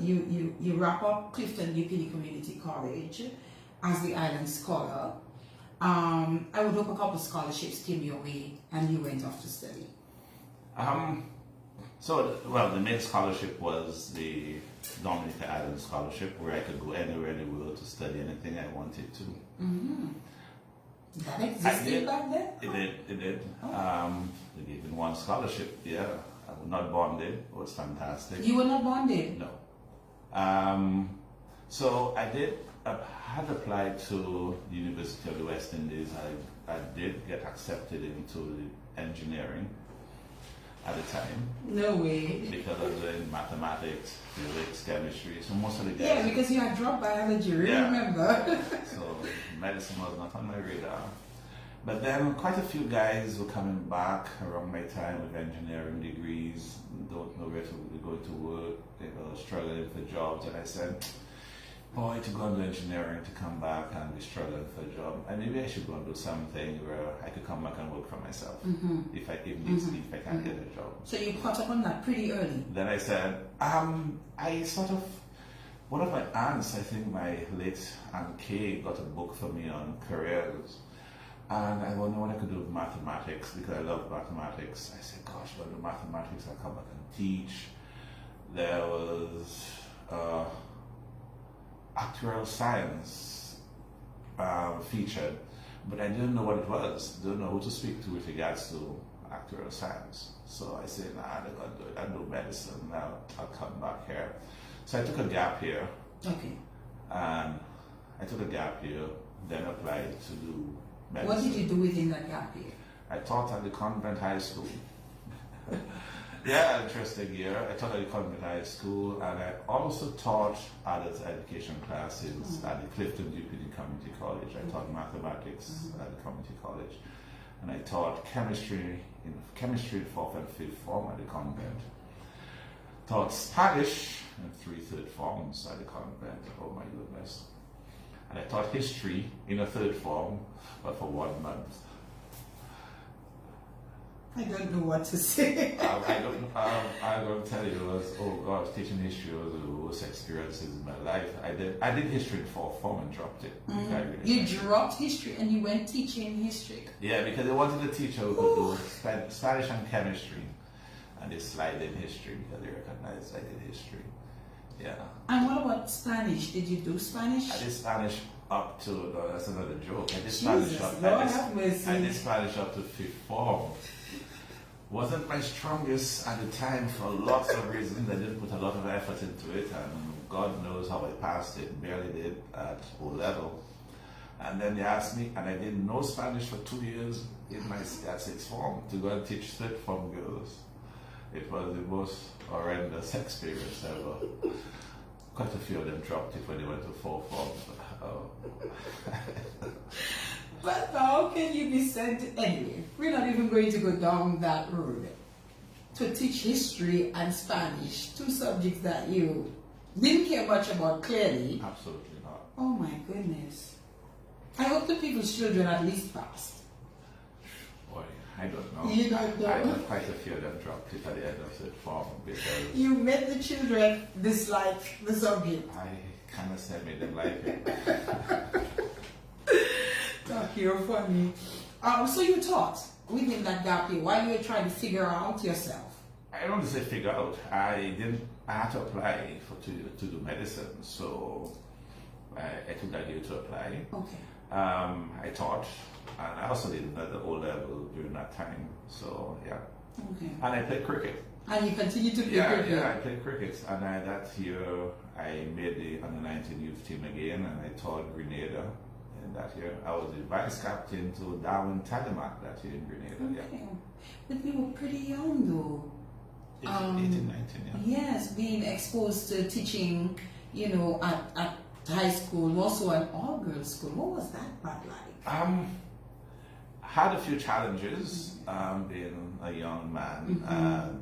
You wrap up Clifton UPD Community College as the Island Scholar. I would hope a couple of scholarships came your way and you went off to study. The main scholarship was the Dominica Island Scholarship, where I could go anywhere in the world to study anything I wanted to. That existed back then? It did. They gave me one scholarship, yeah. I was not bonded. It was fantastic. You were not bonded? No. So I had applied to the University of the West Indies. I did get accepted into the engineering at the time. No way. Because I was in mathematics, physics, chemistry. So most of the guys. Yeah, because you had dropped biology, remember? So medicine was not on my radar. But then quite a few guys were coming back around my time with engineering degrees, don't know where to go to work, they were struggling for jobs, and I said, boy, to go into engineering, to come back and be struggling for a job, and maybe I should go and do something where I could come back and work for myself, if I can't get a job. So you caught up on that pretty early? Then I said, one of my aunts, I think my late Aunt Kay, got a book for me on careers. And I wonder what I could do with mathematics, because I love mathematics. I said, gosh, I'll do mathematics, I'll come back and teach. There was actuarial science featured, but I didn't know what it was. Didn't know who to speak to with regards to actuarial science. So I said, nah, I can't do it. I do medicine now. I'll come back here. So I took a gap here. Okay. And I took a gap here, then applied to do medicine. What did you do within that gap year? I taught at the convent high school. Yeah, interesting year. I taught at the convent high school, and I also taught adult education classes at the Clifton UPD Community College. I taught mathematics at the community college, and I taught chemistry in 4th and 5th form at the convent. Taught Spanish in 3 3rd forms at the convent. Oh my goodness. And I taught history in a 3rd form, but for 1 month. I don't know what to say. I'm going to tell you, oh gosh, teaching history was the worst experiences in my life. I did history in 4th form and dropped it. You dropped history and you went teaching history? Yeah, because they wanted a teacher who could do Spanish and chemistry. And they slide in history because they recognized I did history. Yeah. And what about Spanish? Did you do Spanish? I did Spanish up to, no, that's another joke. I did Jesus, Spanish I did Spanish up to 5th form. Wasn't my strongest at the time for lots of reasons. I didn't put a lot of effort into it, and God knows how I passed it. Barely did at O level. And then they asked me, and I didn't know Spanish for 2 years in my at 6th form to go and teach 3rd form girls. It was the most horrendous experience ever. Quite a few of them dropped it when they went to 4th form. But how can you be sent anyway? We're not even going to go down that road. To teach history and Spanish, 2 subjects that you didn't care much about clearly. Absolutely not. Oh my goodness. I hope the people's children at least passed. Boy, I don't know. You don't know? I know quite a few of them dropped it at the end of the form because You made the children dislike the subject. I kind of said made them like it. Oh, you're funny. So you taught within that gap year while you were trying to figure out yourself. I don't want to say figure out. I had to apply to do medicine, so I took that year to apply. Okay. I taught, and I also did another O level during that time. So yeah. Okay. And I played cricket. And you continue to play cricket? Yeah, I played cricket, and that year I made the under-19 youth team again, and I taught Grenada. And that year I was the vice captain to Darwin Telemark that year in Grenada. Okay. Yeah. But you were pretty young though. 18, 19, yeah. Yes, being exposed to teaching, at high school, also an all-girls school. What was that part like? Had a few challenges being a young man and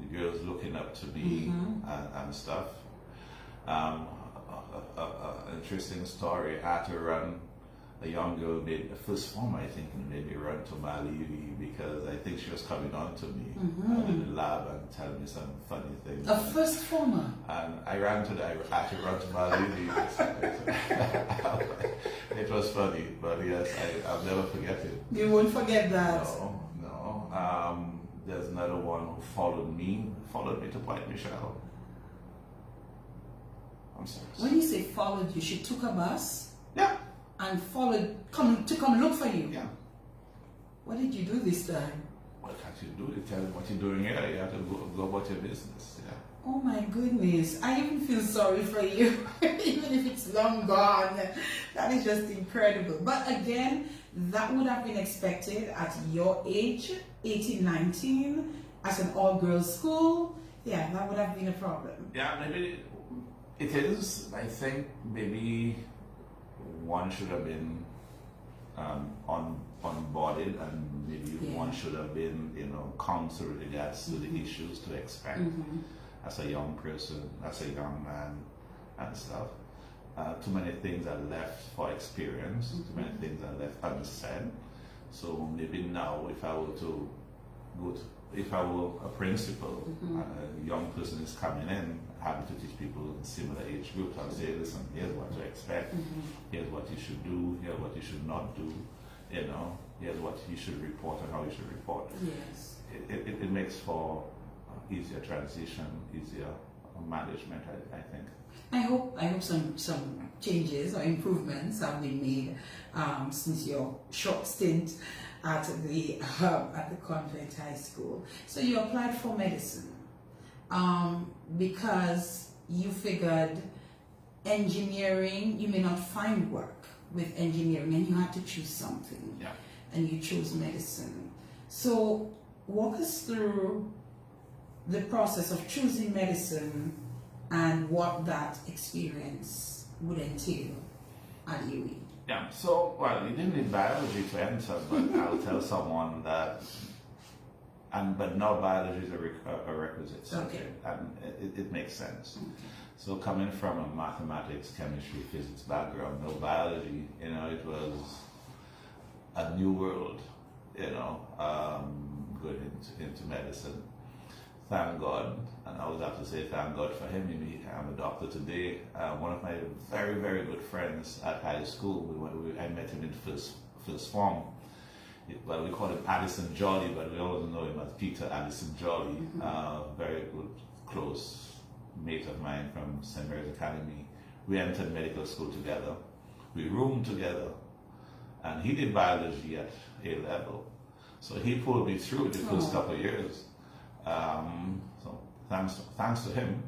the girls looking up to me and stuff. Interesting story. I had to run. A young girl made the first form, I think, and made me run to Malivi because I think she was coming on to me in the lab and telling me some funny things. A first former? And I ran to Malivi. It was funny, but yes, I'll never forget it. You won't forget that? No. There's another one who followed me to Point Michelle. I'm sorry. When you say followed you, she took a bus? Yeah. And come look for you? Yeah. What did you do this time? What can't you do? They tell you what you're doing here. You have to go about your business. Yeah. Oh my goodness. I even feel sorry for you. Even if it's long gone. That is just incredible. But again, that would have been expected at your age, 18, 19, as an all-girls school. Yeah, that would have been a problem. Yeah, maybe it is. I think maybe one should have been onboarded, and maybe one should have been, counseled with regards to the issues to expect as a young person, as a young man, and stuff. Too many things are left for experience. Too many things are left unsaid. So maybe now, if I were a principal and a young person is coming in, having to teach people in similar age groups, I'll say, listen, here's what to expect, here's what you should do, here's what you should not do, here's what you should report and how you should report. Yes. It makes for easier transition, easier management, I think. I hope some changes or improvements have been made since your short stint at the convent high school. So you applied for medicine because you figured engineering, you may not find work with engineering, and you had to choose something. Yeah. And you chose medicine. So walk us through the process of choosing medicine and what that experience would entail at UE. Yeah, so, you didn't need biology to enter, but I'll tell someone that, but now biology is a requisite subject, and it makes sense. Okay. So coming from a mathematics, chemistry, physics background, no biology, it was a new world, going into medicine. Thank God, and I would have to say thank God for him. I'm a doctor today. One of my very, very good friends at high school, I met him in first form. We call him Addison Jolly, but we always know him as Peter Addison Jolly. Very good, close mate of mine from St. Mary's Academy. We entered medical school together. We roomed together, and he did biology at A level. So he pulled me through the first couple of years. So thanks to him,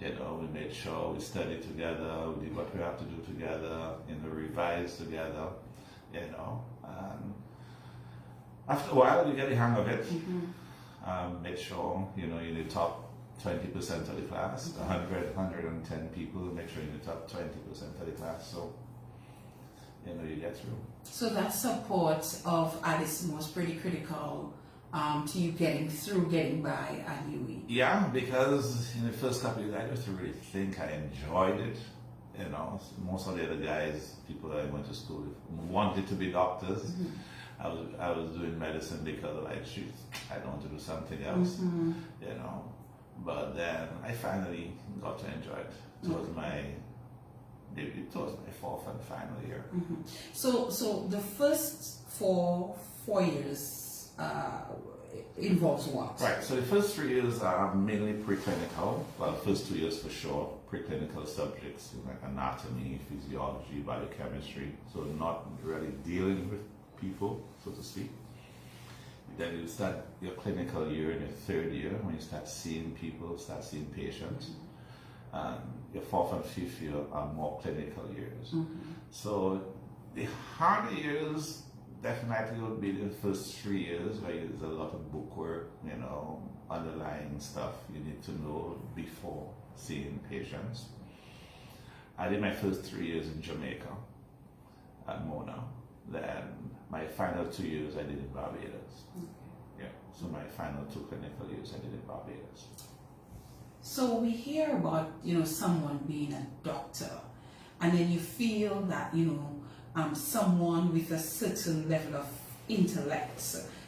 we made sure we studied together, we did what we have to do together, revised together, and after a while you get the hang of it, Make sure, you know, you're in the top 20% of the class, 110 people, make sure you're in the top 20% of the class, so, you know, you get through. So that support of Addison was pretty critical to you getting by at UE. Yeah, because in the first couple of years, I just really think I enjoyed it. You know, most of the other guys, people that I went to school with, wanted to be doctors. Mm-hmm. I was doing medicine because, like, shoot, I don't want to do something else. Mm-hmm. You know, but then I finally got to enjoy it. It was my fourth and final year. Mm-hmm. So the first four years involves what? Right. So the first 3 years are mainly preclinical. Well, the first 2 years for sure, preclinical subjects like anatomy, physiology, biochemistry. So not really dealing with people, so to speak. Then you start your clinical year in your third year when you start seeing people, start seeing patients. And your fourth and fifth year are more clinical years. Mm-hmm. So the harder years definitely would be the first 3 years where there's a lot of book work, you know, underlying stuff you need to know before seeing patients. I did my first 3 years in Jamaica at Mona. Then my final 2 years I did in Barbados. Okay. Yeah, so my final 2 clinical years I did in Barbados. So we hear about, you know, someone being a doctor, and then you feel that, you know, someone with a certain level of intellect,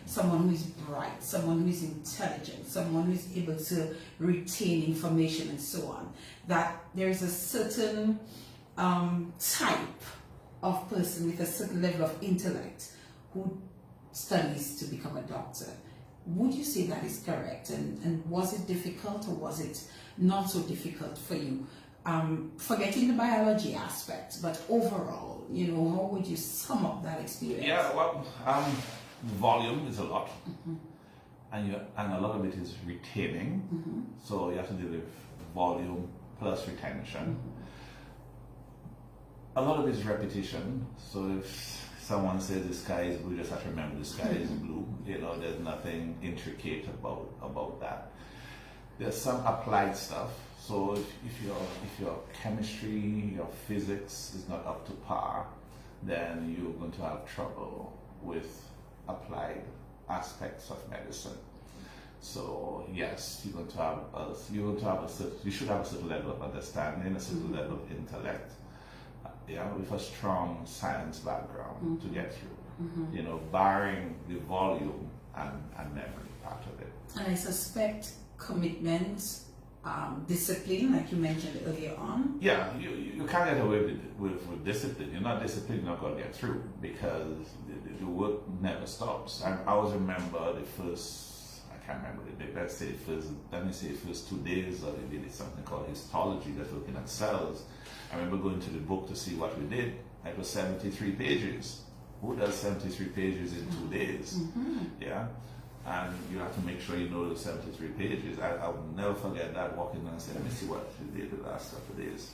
someone who is bright, someone who is intelligent, someone who is able to retain information and so on, that there's a certain type of person with a certain level of intellect who studies to become a doctor. Would you say that is correct? And was it difficult or was it not so difficult for you? Forgetting the biology aspect, but overall, you know, how would you sum up that experience? Yeah, well, volume is a lot, mm-hmm. and a lot of it is retaining. Mm-hmm. So you have to deal with volume plus retention. Mm-hmm. A lot of it is repetition. So if someone says the sky is blue, you just have to remember the sky is blue. You know, there's nothing intricate about that. There's some applied stuff. So if your chemistry, your physics is not up to par, then you're going to have trouble with applied aspects of medicine. So yes, you should have a certain level of understanding, a certain level of intellect. With a strong science background to get through, you know, barring the volume and memory part of it. And I suspect commitment, discipline, like you mentioned earlier on. Yeah, you can't get away with discipline. You're not disciplined, you're not going to get through because the work never stops. I always remember the first, I can't remember the date, let me say the first 2 days of it, we did something called histology, that's looking at cells. I remember going to the book to see what we did. It was 73 pages. Who does 73 pages in 2 days? Mm-hmm. Yeah, and you have to make sure you know those 73 pages. I'll never forget that, walking down and saying, let me see what we did the last couple of days.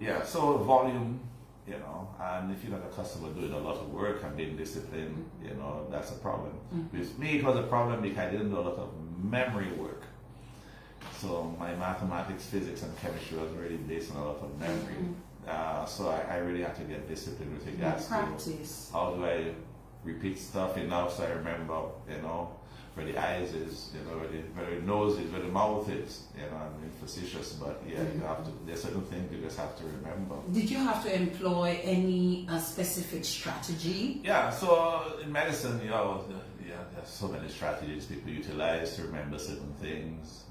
Yeah, so volume, you know, and if you're not accustomed to doing a lot of work and being disciplined, you know, that's a problem. Mm-hmm. With me, it was a problem because I didn't do a lot of memory work. So my mathematics, physics, and chemistry was really based on a lot of memory. Mm-hmm. So I really had to get disciplined with regards to how do I repeat stuff enough so I remember, you know, where the eyes is, you know, where the nose is, where the mouth is, you know, I mean, facetious, but yeah, you have to, there's certain things you just have to remember. Did you have to employ any specific strategy? Yeah, so in medicine, you know, there's so many strategies people utilize to remember certain things.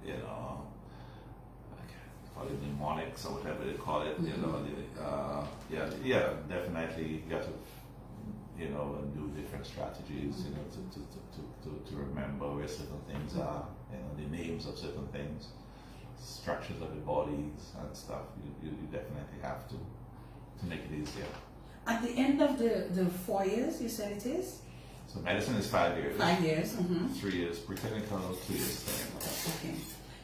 You know, call it mnemonics or whatever they call it. You know, definitely you have to, you know, do different strategies. You know, to remember where certain things are. You know, the names of certain things, structures of the bodies and stuff. You definitely have to make it easier. At the end of the 4 years, you said it is? So medicine is 5 years. 5 years. Mm-hmm. 3 years preclinical, 2 years clinical. Okay.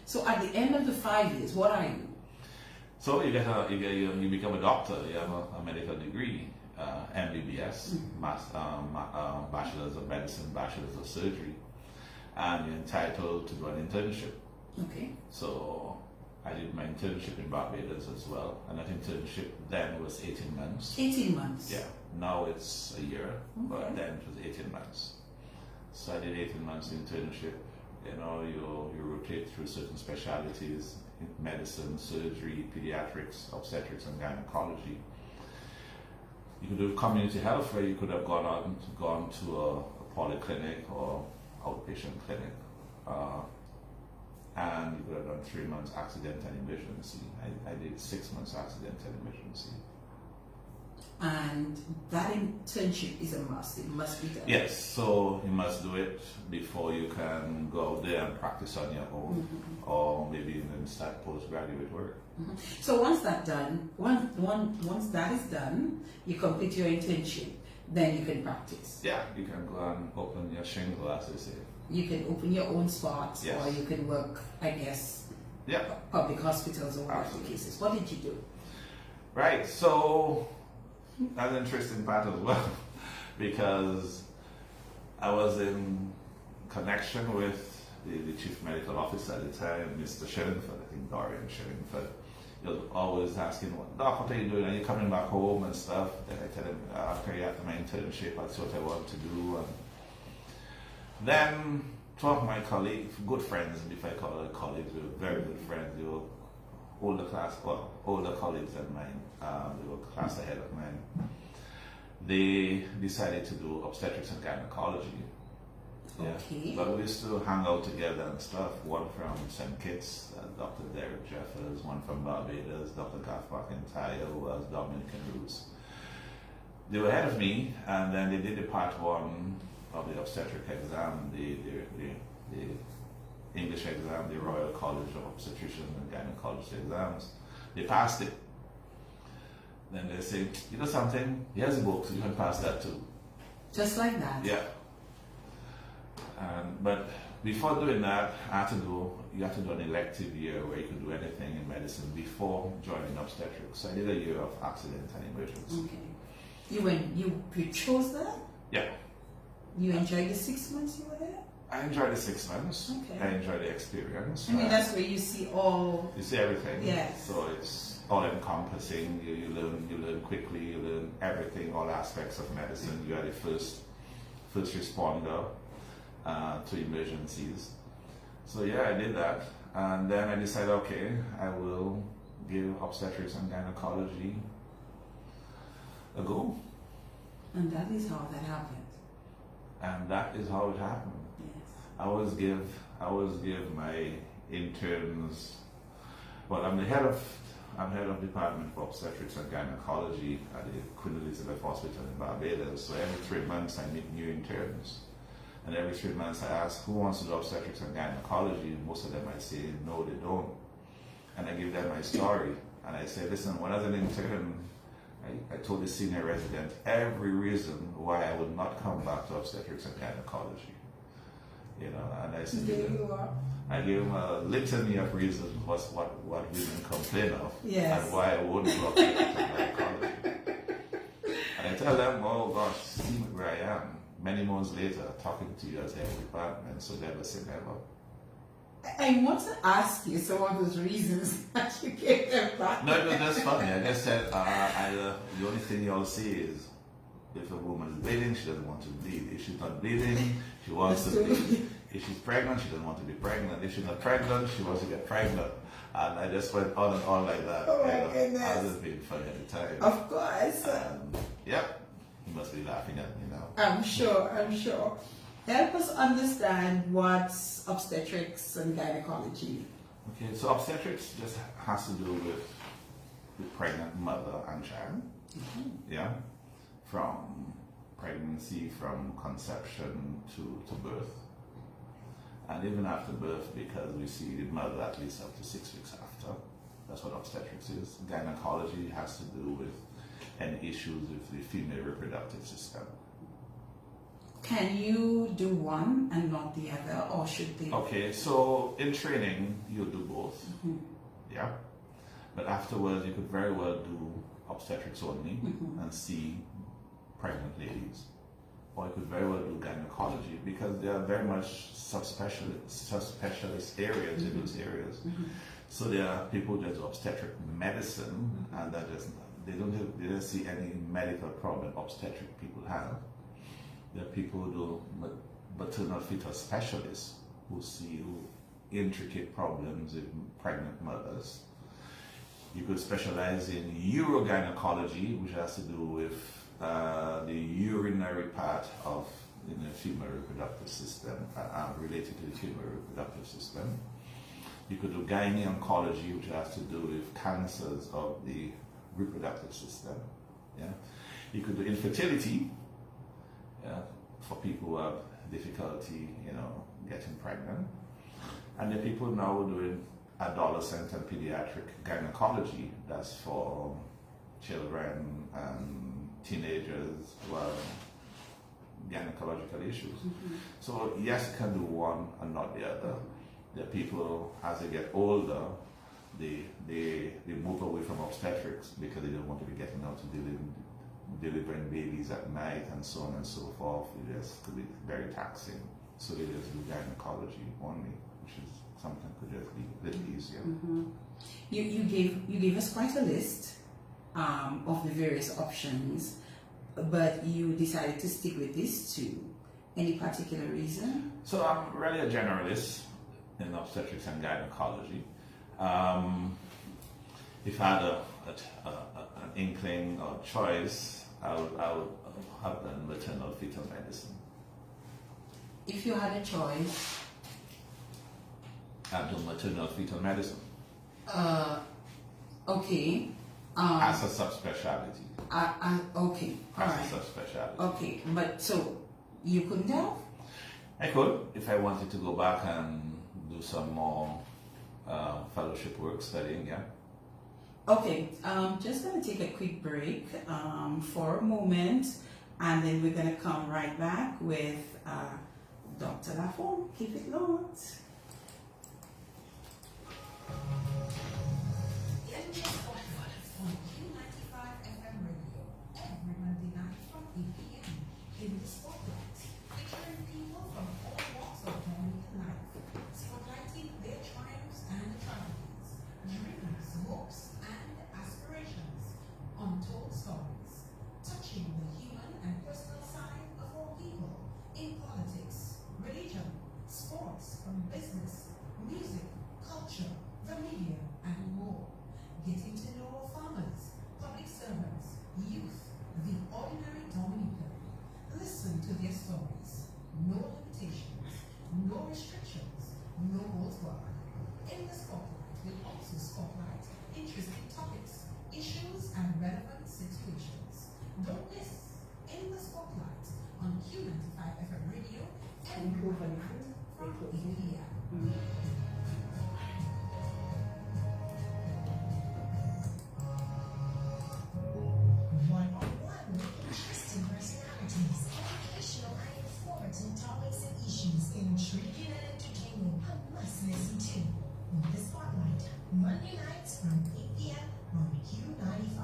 So at the end of the 5 years, what are you? So you become a doctor. You have a medical degree. MBBS, Bachelor's of Medicine, Bachelor's of Surgery, and you're entitled to do an internship. Okay. So I did my internship in Barbados as well, and that internship then was 18 months. 18 months? Yeah, now it's a year, but Okay. then it was 18 months. So I did 18 months internship. You know, you rotate through certain specialties, medicine, surgery, pediatrics, obstetrics, and gynecology. You could do community health, where you could have gone to a polyclinic or outpatient clinic, and you could have done 3 months accident and emergency. I did 6 months accident and emergency. And that internship is a must. It must be done. Yes, so you must do it before you can go out there and practice on your own, or maybe even start postgraduate work. So once that's done, once that is done, you complete your internship, then you can practice. Yeah, you can go and open your shingle, as they say. You can open your own spots, Yes. or you can work, I guess, Yeah, public hospitals or whatever the Absolutely. cases. What did you do? right. So that's an interesting part as well, because I was in connection with the chief medical officer at the time, Mr. Shillingford, I think Dorian Shillingford. He was always asking, Doc, what are you doing? Are you coming back home and stuff? Then I tell him, after my internship, that's what I want to do. And then two of my colleagues, good friends, if I call it colleagues, we were very good friends. They were older colleagues than mine. They were class ahead of mine. They decided to do obstetrics and gynecology. Yeah. Okay. But we used to hang out together and stuff. One from St. Kitts, Dr. Derek Jeffers, one from Barbados, Dr. Gaff McIntyre, who was Dominican roots. They were ahead of me, and then they did the part 1 of the obstetric exam, the English exam, the Royal College of Obstetricians and Gynecologists exams. They passed it. Then they say, you know something, here's a book, you can pass that too. Just like that? Yeah. But before doing that, you had to do an elective year where you could do anything in medicine before joining obstetrics. So I did a year of accident and emergency. Okay. You chose that? Yeah. You enjoyed the 6 months you were there? I enjoyed the 6 months. Okay. I enjoyed the experience. I mean, that's where you see all. You see everything. Yes. So it's all encompassing. You learn quickly. You learn everything, all aspects of medicine. You are the first responder to emergencies. So yeah, I did that, and then I decided, okay, I will give obstetrics and gynecology a go. And that is how that happened. And that is how it happened. Yes. I always give my interns. Well, I'm head of department for obstetrics and gynecology at the Queen Elizabeth Hospital in Barbados. So every 3 months I meet new interns, and every 3 months I ask who wants to do obstetrics and gynecology. Most of them I say no, they don't, and I give them my story, and I say, listen, when I was an intern, I told the senior resident every reason why I would not come back to obstetrics and gynecology. You know, and I said, There you are. I gave him a litany of reasons what women complain of, Yes. and why I wouldn't go obstetrics and gynecology. And I tell them, oh gosh, see where I am many months later talking to you as head of department, so never say never. I want to ask you some of those reasons that you gave them back. No, it was just funny. I just said, the only thing you'll see is if a woman is bleeding, she doesn't want to bleed. If she's not bleeding, she wants to bleed. If she's pregnant, she doesn't want to be pregnant. If she's not pregnant, she wants to get pregnant. And I just went on and on like that. Oh my goodness. I was just being funny at the time. Of course. Yep. You must be laughing at me now. I'm sure. Help us understand what's obstetrics and gynecology. Okay, so obstetrics just has to do with the pregnant mother and child. Yeah. From pregnancy, from conception to birth. And even after birth, because we see the mother at least up to 6 weeks after. That's what obstetrics is. Gynecology has to do with any issues with the female reproductive system. Can you do one and not the other, or should they? Okay, so in training, you'll do both. Yeah. But afterwards, you could very well do obstetrics only and see pregnant ladies. Or you could very well do gynecology because there are very much subspecialist areas in those areas. So there are people who just do obstetric medicine and that just they don't see any medical problem obstetric people have. There are people who do maternal fetal specialists who see intricate problems with pregnant mothers. You could specialize in urogynecology, which has to do with the urinary part of the female reproductive system, related to the female reproductive system. You could do gynecology, which has to do with cancers of the reproductive system. Yeah. You could do infertility, yeah, for people who have difficulty, getting pregnant. And the people now doing adolescent and pediatric gynecology, that's for children and teenagers who have gynecological issues. So yes, you can do one and not the other. The people, as they get older, they move away from obstetrics because they don't want to be getting out to delivering babies at night and so on and so forth. It just could be very taxing. So they just do gynecology only, which is something could just be a little easier. You gave us quite a list of the various options, but you decided to stick with these two. Any particular reason? So I'm really a generalist in obstetrics and gynecology. If I had an inkling or choice, I would have done maternal fetal medicine. If you had a choice, I'd do maternal fetal medicine. Okay. As a subspecialty. Okay. All right. As a subspecialty. Okay, but so you couldn't have? I could, if I wanted to go back and do some more fellowship work studying, yeah. Okay, just going to take a quick break for a moment, and then we're going to come right back with Dr. Lafond. Keep it locked. On Q95 FM radio, every Monday night from 8 p.m. in the Spotlight, featuring people from all walks of Dominican life, spotlighting their triumphs and tragedies, dreams, hopes, and aspirations, untold stories, touching the human and personal side of all people in politics, religion, sports, from business, music, culture, the media, and more. Getting to know farmers, public servants, youth, the ordinary Dominican. Listen to their stories. No limitations, no restrictions, no holds barred. In the Spotlight, we'll also spotlight interesting topics, issues, and relevant situations. Don't miss In the Spotlight on Q95 FM radio every night from 8 p.m. One-on-one with interesting personalities, educational and informative topics and issues, intriguing and entertaining. A must listen to. In the Spotlight, Monday nights from 8 p.m. on Q95.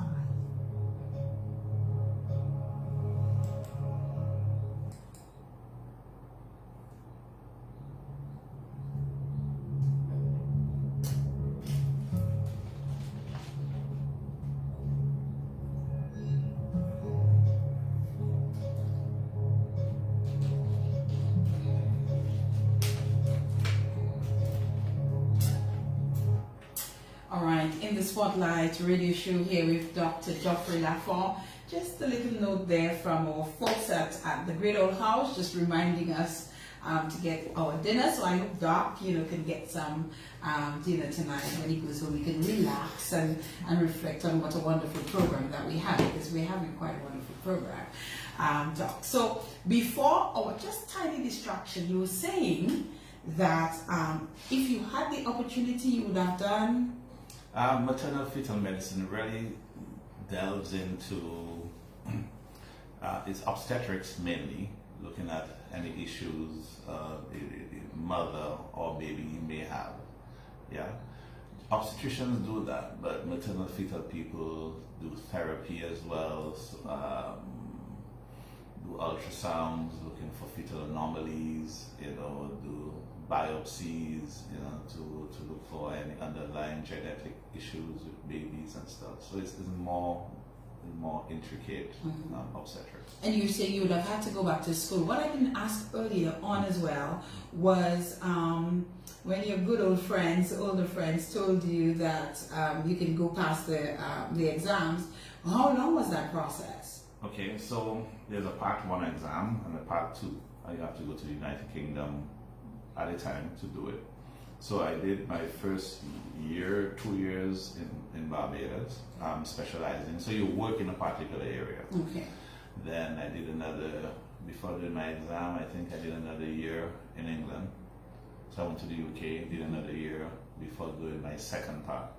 In the Spotlight radio show here with Dr. Geoffrey Lafond. Just a little note there from our folks at the Great Old House, just reminding us to get our dinner. So I hope Doc, can get some dinner tonight when he goes home. We can relax and reflect on what a wonderful program that we have, because we're having quite a wonderful program, Doc. So before our just tiny distraction, you were saying that if you had the opportunity, you would have done. Maternal fetal medicine really delves into it's obstetrics mainly, looking at any issues the mother or baby may have. Yeah, obstetricians do that, but maternal fetal people do therapy as well. So, do ultrasounds, looking for fetal anomalies, do biopsies, to look for any underlying genetic issues with babies and stuff. So it's more intricate obstetrics. And you say you would have had to go back to school. What I didn't ask earlier on as well was when your good old friends, older friends, told you that you can go past the exams. How long was that process? Okay, so there's a part 1 exam and a part 2. You have to go to the United Kingdom at a time to do it. So I did my first year, 2 years in Barbados, specializing. So you work in a particular area. Okay. Then I did before doing my exam, I think I did another year in England. So I went to the UK, did another year before doing my second part.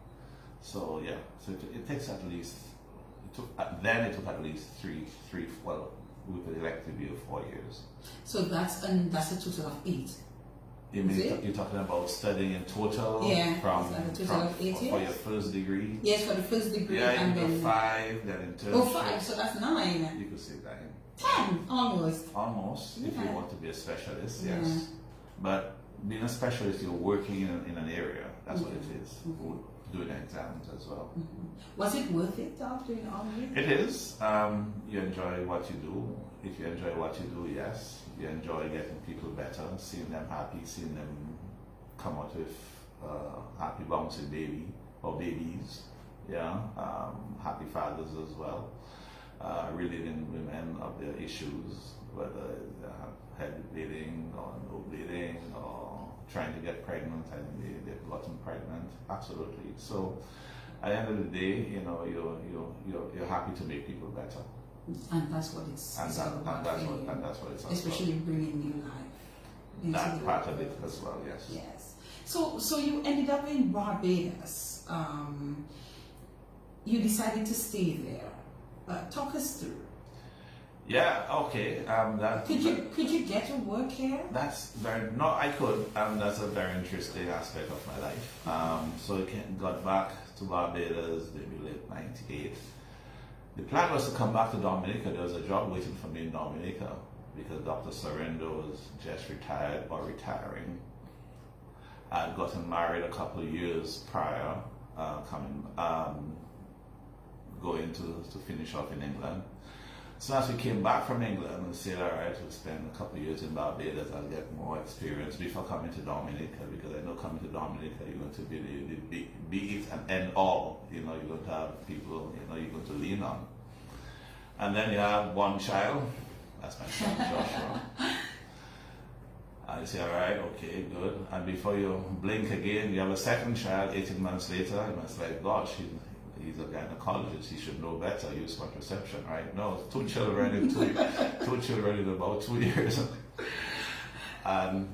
So yeah, so it takes at least, it took at least with the elective year, 4 years. So that's a total of 8. You're talking about studying in total? Yeah, from a total of 8 years. For your first degree? Yes, for the first degree. Yeah, and you then 5, then internship. Oh, 5, so that's 9. You could say 9. 10, almost. Almost, if you want to be a specialist, yes. Yeah. But being a specialist, you're working in an area. That's what it is. Doing exams as well. Was it worth it after doing all of it? It is. You enjoy what you do. If you enjoy what you do, yes. You enjoy getting people better, seeing them happy, seeing them come out with happy bouncing baby or babies. Yeah. Happy fathers as well. Relieving women of their issues, whether they have heavy bleeding or no bleeding or trying to get pregnant and they've gotten pregnant. Absolutely. So at the end of the day, you're happy to make people better. And that's what it's all about. And that's what it's all about. Especially bringing new life into That the part world. of it as well, yes. Yes. So you ended up in Barbados. You decided to stay there. Talk us through. Yeah, okay. Could you get to work here? I could, and that's a very interesting aspect of my life. So I got back to Barbados maybe late '98. The plan was to come back to Dominica. There was a job waiting for me in Dominica because Dr. Sorrento was just retired or retiring. I'd gotten married a couple of years prior, going to finish off in England. So as we came back from England, we said, all right, we'll spend a couple of years in Barbados and get more experience before coming to Dominica, because I know coming to Dominica, you're going to be the it and end all. You're going to have people, you're going to lean on. And then you have one child, that's my son, Joshua. And you say, all right, okay, good. And before you blink again, you have a second child 18 months later, and it's like, gosh, he's a gynecologist, he should know better, use contraception, right? No, 2 children in 2 children in about 2 years. And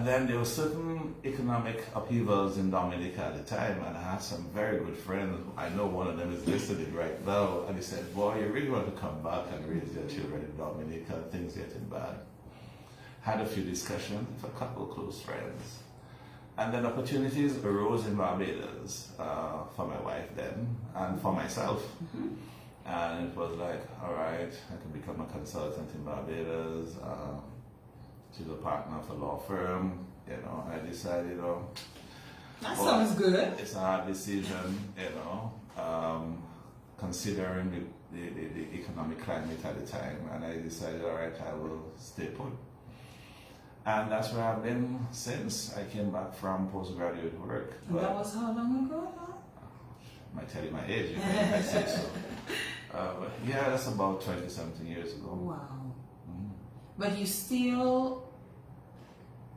then there were certain economic upheavals in Dominica at the time, and I had some very good friends. I know one of them is listening right now, and he said, boy, you really want to come back and raise your children in Dominica, things getting bad. Had a few discussions with a couple of close friends. And then opportunities arose in Barbados for my wife then, and for myself. And it was like, all right, I can become a consultant in Barbados. She's a partner of a law firm. I decided, that sounds good. It's a hard decision, considering the economic climate at the time. And I decided, all right, I will stay put. And that's where I've been since I came back from postgraduate work. But that was how long ago? I might tell you my age, if I say so. But yeah, that's about 20-something years ago. Wow. But you still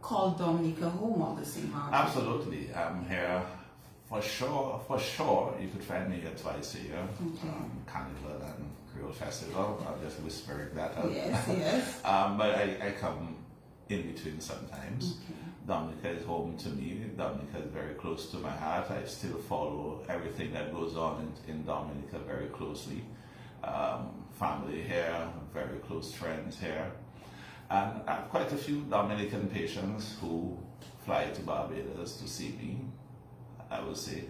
call Dominica home all the same time? Absolutely. I'm here for sure. You could find me here twice a year. Okay. Carnival and Creole Festival. I'm just whispering that out. Yes. But I come in between sometimes. Okay. Dominica is home to me. Dominica is very close to my heart. I still follow everything that goes on in Dominica very closely. Family here, very close friends here. And I have quite a few Dominican patients who fly to Barbados to see me, I would say.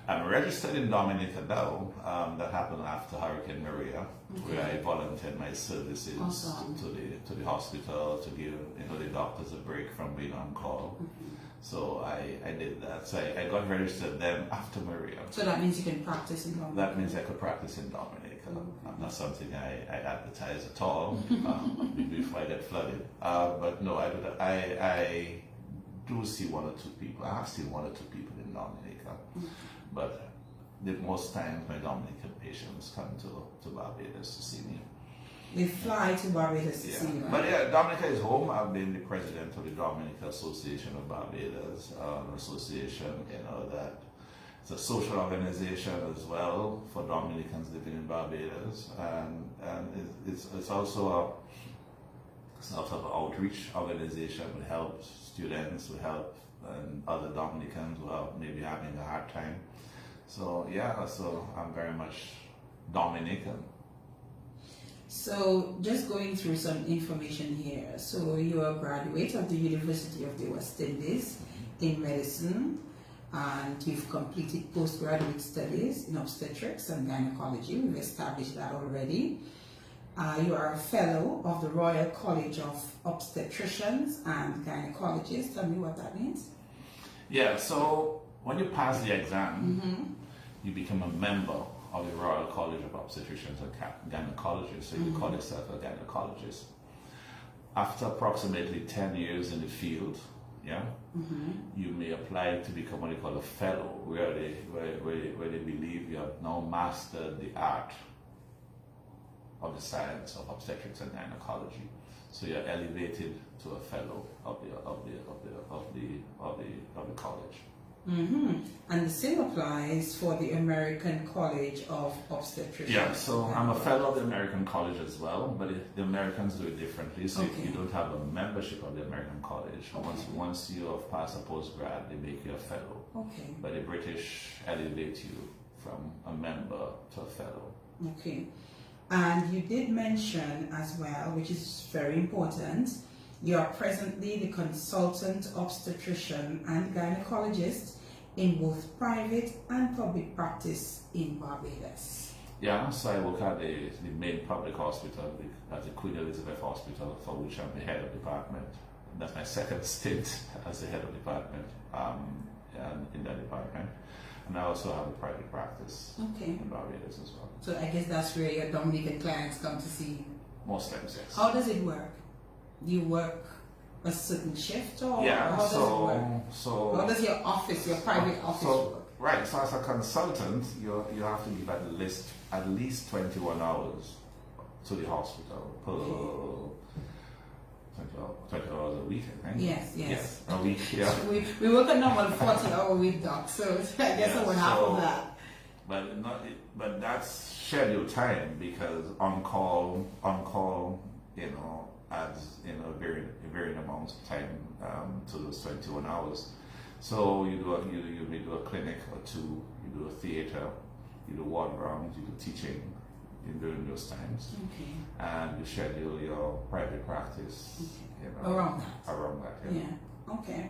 I'm registered in Dominica now. That happened after Hurricane Maria, where I volunteered my services Awesome. to the hospital to give the doctors a break from being on call. So I did that. So I got registered then after Maria. So that means you can practice in Dominica. That means I could practice in Dominica. Not something I advertise at all before I get flooded. But no, I do see one or two people. I have seen one or two people in Dominica. But most times my Dominican patients come to Barbados to see me. They fly to Barbados to see you, right? But yeah, Dominica is home. I've been the president of the Dominica Association of Barbados, an association, that it's a social organization as well for Dominicans living in Barbados, and it's also a sort of outreach organization. We help students, we help other Dominicans who are maybe having a hard time. So yeah, so I'm very much Dominican. So just going through some information here. So you are a graduate of the University of the West Indies in medicine, and you've completed postgraduate studies in obstetrics and gynecology. We've established that already. You are a fellow of the Royal College of Obstetricians and Gynecologists. Tell me what that means. Yeah, so when you pass the exam, you become a member of the Royal College of Obstetricians and Gynecologists, so you call yourself a gynecologist. After approximately 10 years in the field, you may apply to become what they call a fellow, where they believe you have now mastered the art of the science of obstetrics and gynecology. So you're elevated to a fellow of the college. And the same applies for the American College of Obstetricians. Yeah, so I'm a fellow of the American College as well, but the Americans do it differently. So if you don't have a membership of the American College, once you have passed a postgrad, they make you a fellow. Okay. But the British elevate you from a member to a fellow. Okay. And you did mention as well, which is very important, you are presently the consultant obstetrician and gynecologist in both private and public practice in Barbados. Yeah, so I work at the main public hospital, at the Queen Elizabeth Hospital, for which I'm the head of department. That's my second stint as the head of department in that department. And I also have a private practice in Barbados as well. So I guess that's where your Dominican clients come to see you. Most times, yes. How does it work? Do you work a certain shift, or how does it work? So how does your office, your private office work? Right, so as a consultant, you have to give at least 21 hours to the hospital per 20 hours a week, I think. Yes. A week, yeah. So we work a normal 40-hour week, doc, so I guess I would half of that. But that's scheduled time, because on call, adds varying amounts of time to those 21 hours. So you may do a clinic or two, you do a theater, you do ward rounds, you do teaching during those times, and you schedule your private practice around that. Yeah. Okay.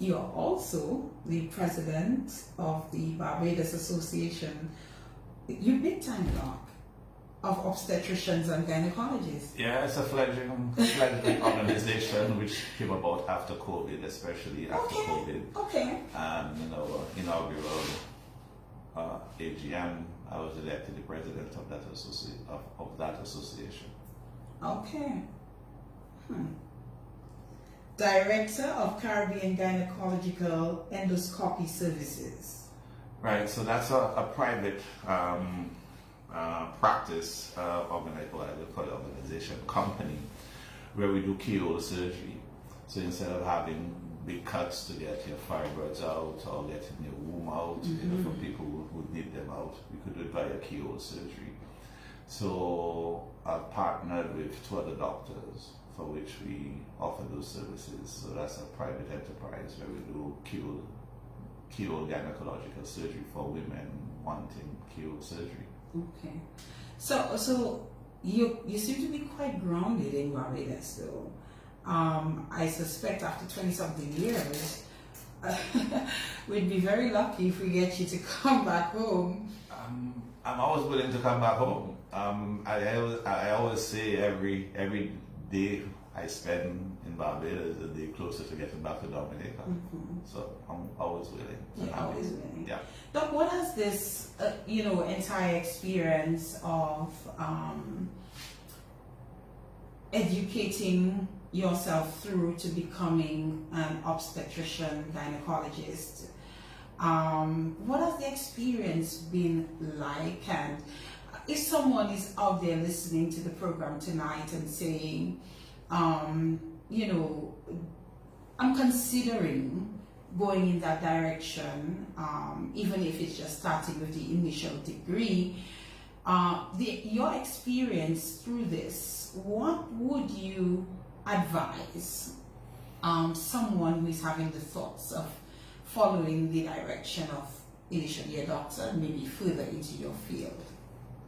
You're also the president of the Barbados Association. You big time, doc, of obstetricians and gynecologists. Yeah, it's a fledgling organization which came about after COVID, especially after COVID. Okay. And inaugural AGM, I was elected the president of that association. Okay. Director of Caribbean Gynecological Endoscopy Services. Right, so that's a private practice organization, company, where we do keyhole surgery. So instead of having big cuts to get your fibroids out or getting your womb out, for people who need them out, we could do it via keyhole surgery. So I've partnered with 2 other doctors for which we offer those services. So that's a private enterprise where we do keyhole gynecological surgery for women wanting keyhole surgery. Okay. So you seem to be quite grounded in Barbados, though. I suspect after 20-something years, we'd be very lucky if we get you to come back home. I'm always willing to come back home. I always say every day I spend in Barbados is a day closer to getting back to Dominica. So I'm always willing. You're always willing. Yeah. Doc, what has this, entire experience of educating yourself through to becoming an obstetrician, gynecologist, what has the experience been like? And if someone is out there listening to the program tonight and saying, I'm considering going in that direction, even if it's just starting with the initial degree, your experience through this, what would you advise someone who is having the thoughts of following the direction of initially a doctor and maybe further into your field?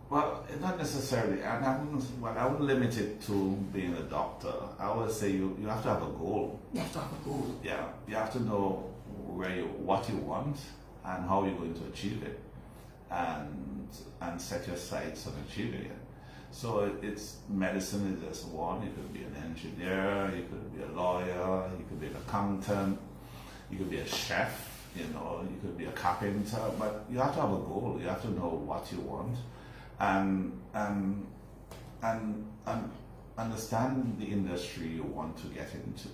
Well, not necessarily. I wouldn't limit it to being a doctor. I would say you have to have a goal. You have to have a goal. Yeah, you have to know what you want and how you're going to achieve it, and set your sights on achieving it. So it's medicine is just one. You could be an engineer, you could be a lawyer, you could be an accountant, you could be a chef, you could be a carpenter, but you have to have a goal. You have to know what you want, and understand the industry you want to get into.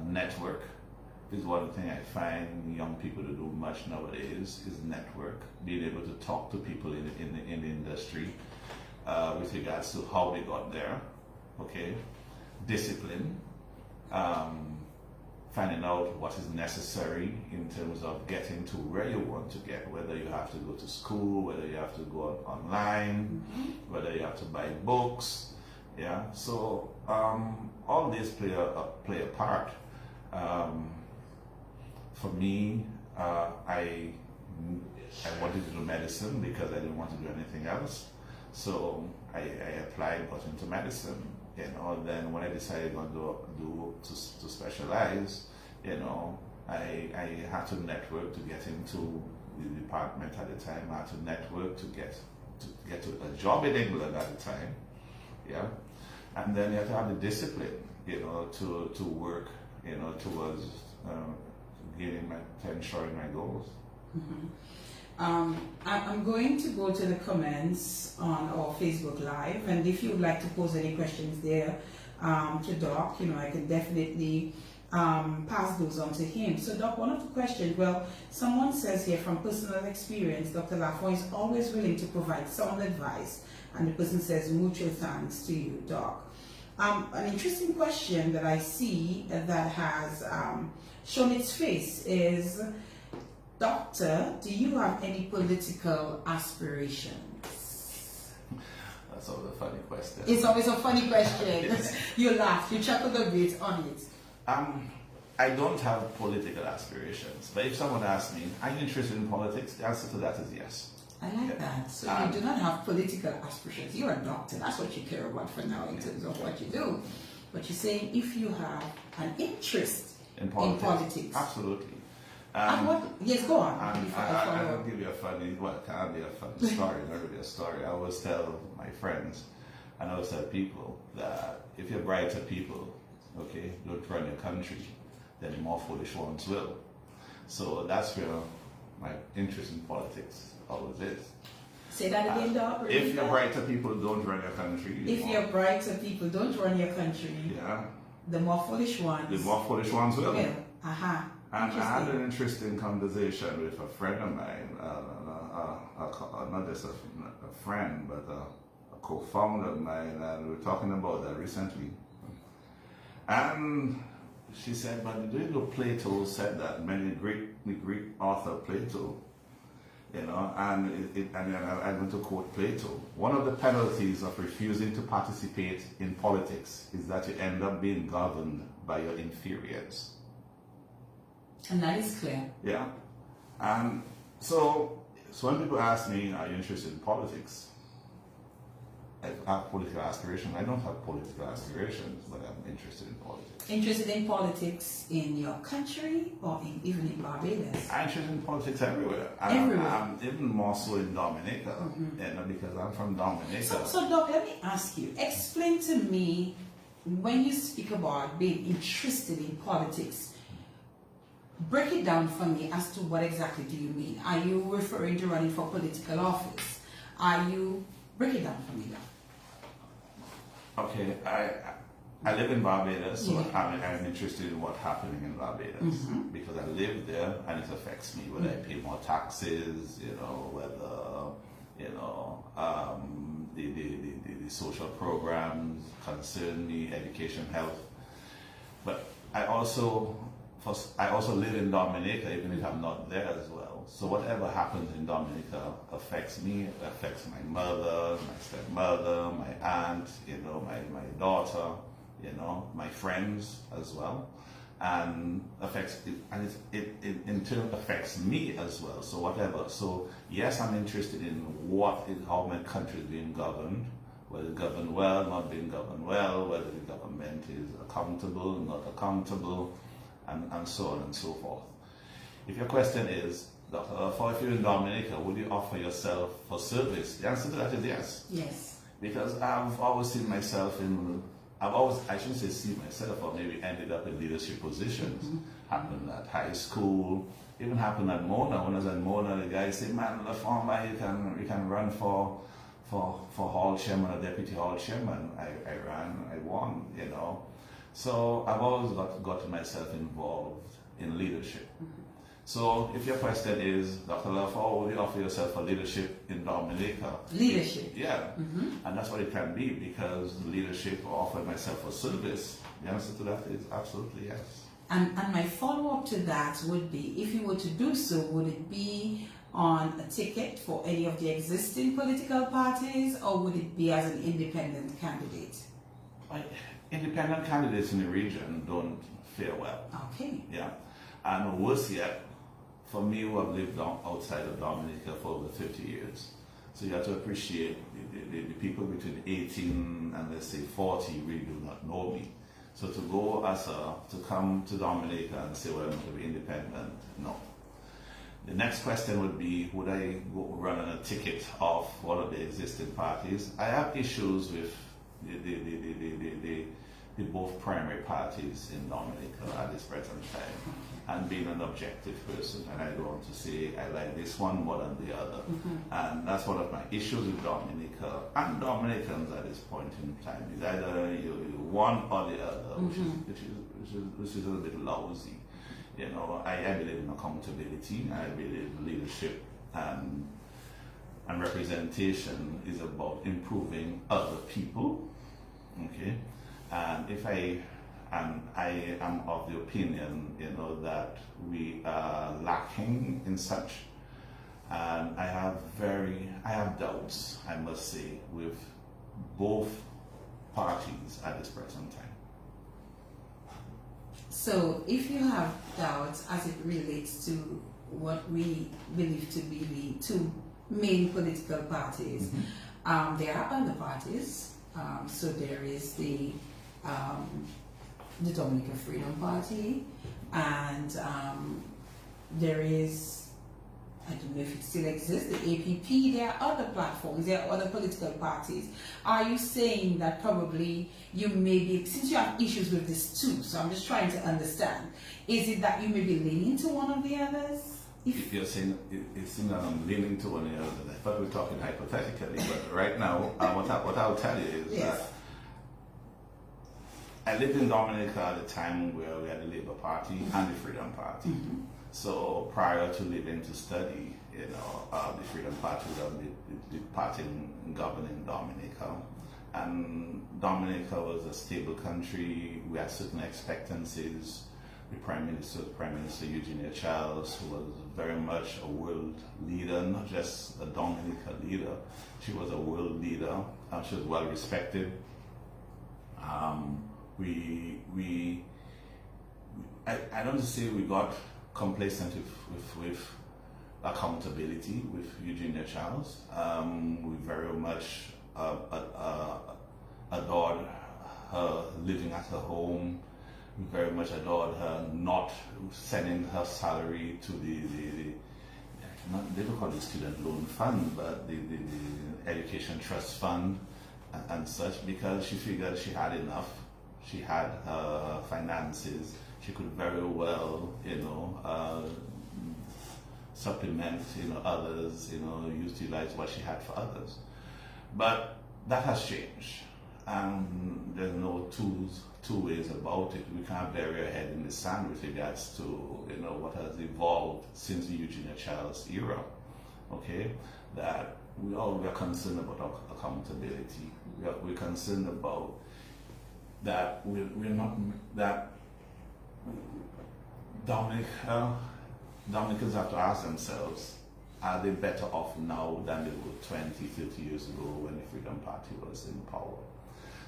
Network is one thing I find young people to do much nowadays, is network, being able to talk to people in the industry with regards to how they got there, okay? Discipline, finding out what is necessary in terms of getting to where you want to get, whether you have to go to school, whether you have to go online, whether you have to buy books, yeah? So all these play a part. For me, I wanted to do medicine because I didn't want to do anything else. So I applied, got into medicine. Then when I decided to specialize, I had to network to get into the department at the time. I had to network to get to a job in England at the time. Yeah, and then you have to have the discipline, to work, towards ensuring my goals. I'm going to go to the comments on our Facebook Live, and if you would like to pose any questions there to Doc, I can definitely pass those on to him. So Doc, one of the questions, someone says here, from personal experience, Dr. Lafond is always willing to provide sound advice, and the person says, mutual thanks to you, Doc. An interesting question that I see that has shown its face is, Doctor, do you have any political aspirations? That's always a funny question. It's always a funny question. You laugh, you chuckled a bit on it. I don't have political aspirations, but if someone asks me, are you interested in politics? The answer to that is yes. I like that. So you do not have political aspirations. You're a doctor. That's what you care about for now in terms of what you do. But you're saying if you have an interest in politics. Absolutely. Yes, go on. I'll give you a funny, it can't be a funny story, not really a story. I always tell my friends, and I always tell people that if you're brighter people, okay, don't run your country, then the more foolish ones will. So that's where my interest in politics always is. Say that again, Doc. If you're brighter people, don't run your country. If you're brighter people, don't run your country. Yeah. The more foolish ones. The more foolish ones will. Yeah. Aha. And I had an interesting conversation with a friend of mine, not just a friend, but a co-founder of mine, and we were talking about that recently. And she said, but Plato said that, the Greek author Plato, and then I'm going to quote Plato. One of the penalties of refusing to participate in politics is that you end up being governed by your inferiors. And that is clear. Yeah. And so when people ask me, are you interested in politics? have political aspirations. I don't have political aspirations, but I'm interested in politics. Interested in politics in your country or even in Barbados? I'm interested in politics everywhere. Everywhere. I'm even more so in Dominica, because I'm from Dominica. So Doc, let me ask you, explain to me, when you speak about being interested in politics, break it down for me as to what exactly do you mean. Are you referring to running for political office? Break it down for me now. Okay, I live in Barbados, so I'm interested in what's happening in Barbados because I live there and it affects me. Whether I pay more taxes, whether the social programs concern me, education, health. But I also live in Dominica, even if I'm not there as well. So whatever happens in Dominica affects me, affects my mother, my stepmother, my aunt, my daughter, my friends as well, and it in turn affects me as well. So whatever. So yes, I'm interested in how my country is being governed, whether it's governed well, not being governed well, whether the government is accountable, not accountable, and so on and so forth. If your question is, Dr. Lafond, if you're in Dominica, would you offer yourself for service? The answer to that is yes. Yes. Because I've always seen myself I shouldn't say see myself, or maybe ended up in leadership positions. Happened at high school, even happened at Mona. When I was at Mona, the guy said, man, Lafond, you can run for hall chairman or deputy hall chairman. I ran, I won, So I've always got myself involved in leadership. So if your question is, Dr. Lafond, will you offer yourself for leadership in Dominica? Leadership. Yeah. And that's what it can be, because leadership or offer myself for service, the answer to that is absolutely yes. And my follow-up to that would be, if you were to do so, would it be on a ticket for any of the existing political parties, or would it be as an independent candidate? Independent candidates in the region don't fare well. Okay. Yeah. And worse yet, for me who have lived outside of Dominica for over 50 years, so you have to appreciate the people between 18 and let's say 40 really do not know me. So to come to Dominica and say, well, I'm going to be independent, no. The next question would be, would I go run on a ticket of one of the existing parties? I have issues with the both primary parties in Dominica at this present time, and being an objective person, and I don't want to say I like this one more than the other. And that's one of my issues with Dominica and Dominicans at this point in time. Is either you one or the other, which is a little bit lousy. I believe in accountability. I believe leadership and representation is about improving other people. Okay. And I am of the opinion, that we are lacking in such, and I have doubts, I must say, with both parties at this present time. So, if you have doubts as it relates to what we believe to be the two main political parties, there are other parties. So there is the Dominica Freedom Party, and there is, I don't know if it still exists, the APP. There are other platforms, there are other political parties. Are you saying that probably you may be, since you have issues with this too, so I'm just trying to understand, is it that you may be leaning to one of the others? If you're saying it seems that I'm leaning to one or the other, I thought we were talking hypothetically, but right now, what I'll tell you is that I lived in Dominica at a time where we had the Labour Party and the Freedom Party. So prior to leaving to study, the Freedom Party was the party governing Dominica. And Dominica was a stable country. We had certain expectancies. The Prime Minister Eugenia Charles, who was very much a world leader, not just a Dominica leader. She was a world leader. She was well respected. I don't say we got complacent with accountability with Eugenia Charles. We very much living at her home. We very much adored her, not sending her salary to they don't call it the student loan fund, but the education trust fund and such, because she figured she had enough. She had her finances. She could very well, supplement, others, utilize what she had for others. But that has changed, and there's no two ways about it. We can't bury our head in the sand with regards to, what has evolved since the Eugenia Child's era. Okay, that we are concerned about accountability. We're concerned about that we're not that Dominicans have to ask themselves, are they better off now than they were 20, 30 years ago when the Freedom Party was in power?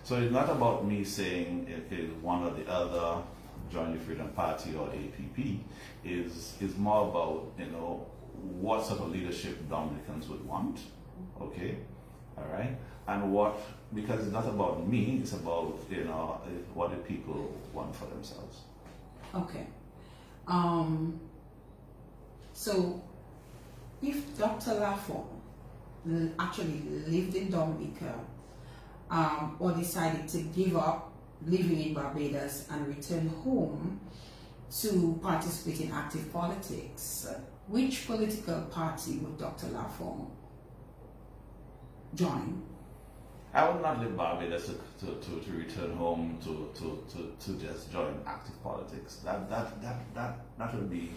So it's not about me saying if one or the other, join the Freedom Party or APP, is more about, what sort of leadership Dominicans would want, okay, all right, and because it's not about me, it's about, what the people want for themselves. Okay. So if Dr. Lafond actually lived in Dominica, or decided to give up living in Barbados and return home to participate in active politics, which political party would Dr. Lafond join? I would not leave Barbados to return home to just join active politics. That would be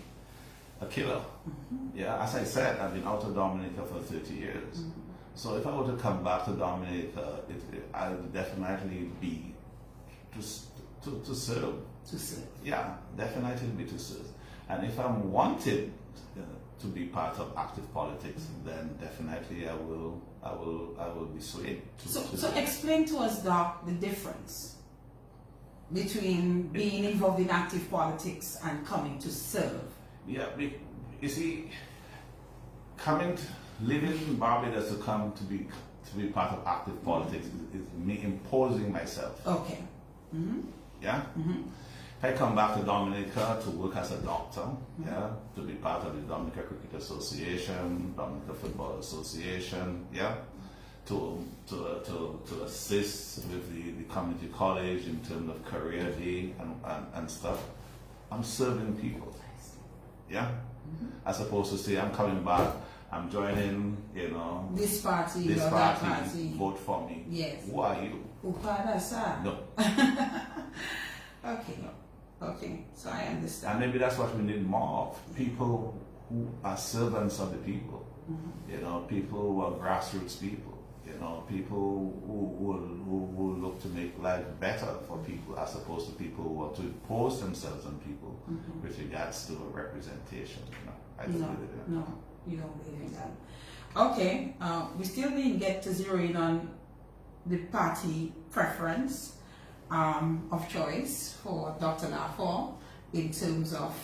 a killer. Mm-hmm. Yeah, as I said, I've been out of Dominica for 30 years. Mm-hmm. So if I were to come back to Dominica, I would definitely be to serve. To serve. Yeah, definitely be to serve. And if I'm wanted to be part of active politics, then definitely I will be swayed. So explain to us, Doc, the difference between being involved in active politics and coming to serve. Yeah, you see, living in Barbados to come to be part of active politics is me imposing myself. Okay. Mm-hmm. Yeah. Mm-hmm. If I come back to Dominica to work as a doctor, mm-hmm. yeah, to be part of the Dominica Cricket Association, Dominica Football Association, yeah, to assist with the community college in terms of career day and stuff, I'm serving people. Yeah, mm-hmm. As opposed to say I'm coming back, I'm joining, this party, that party, vote for me. Yes. Who are you? No. Okay. No. Okay. So I understand. And maybe that's what we need more of. People who are servants of the people. Mm-hmm. People who are grassroots people. People who look to make life better for people, as opposed to people who want to impose themselves on people mm-hmm. with regards to representation. I don't believe in that. No, you don't believe in that. Okay, we still didn't get to zero in on the party preference of choice for Dr. Lafond in terms of,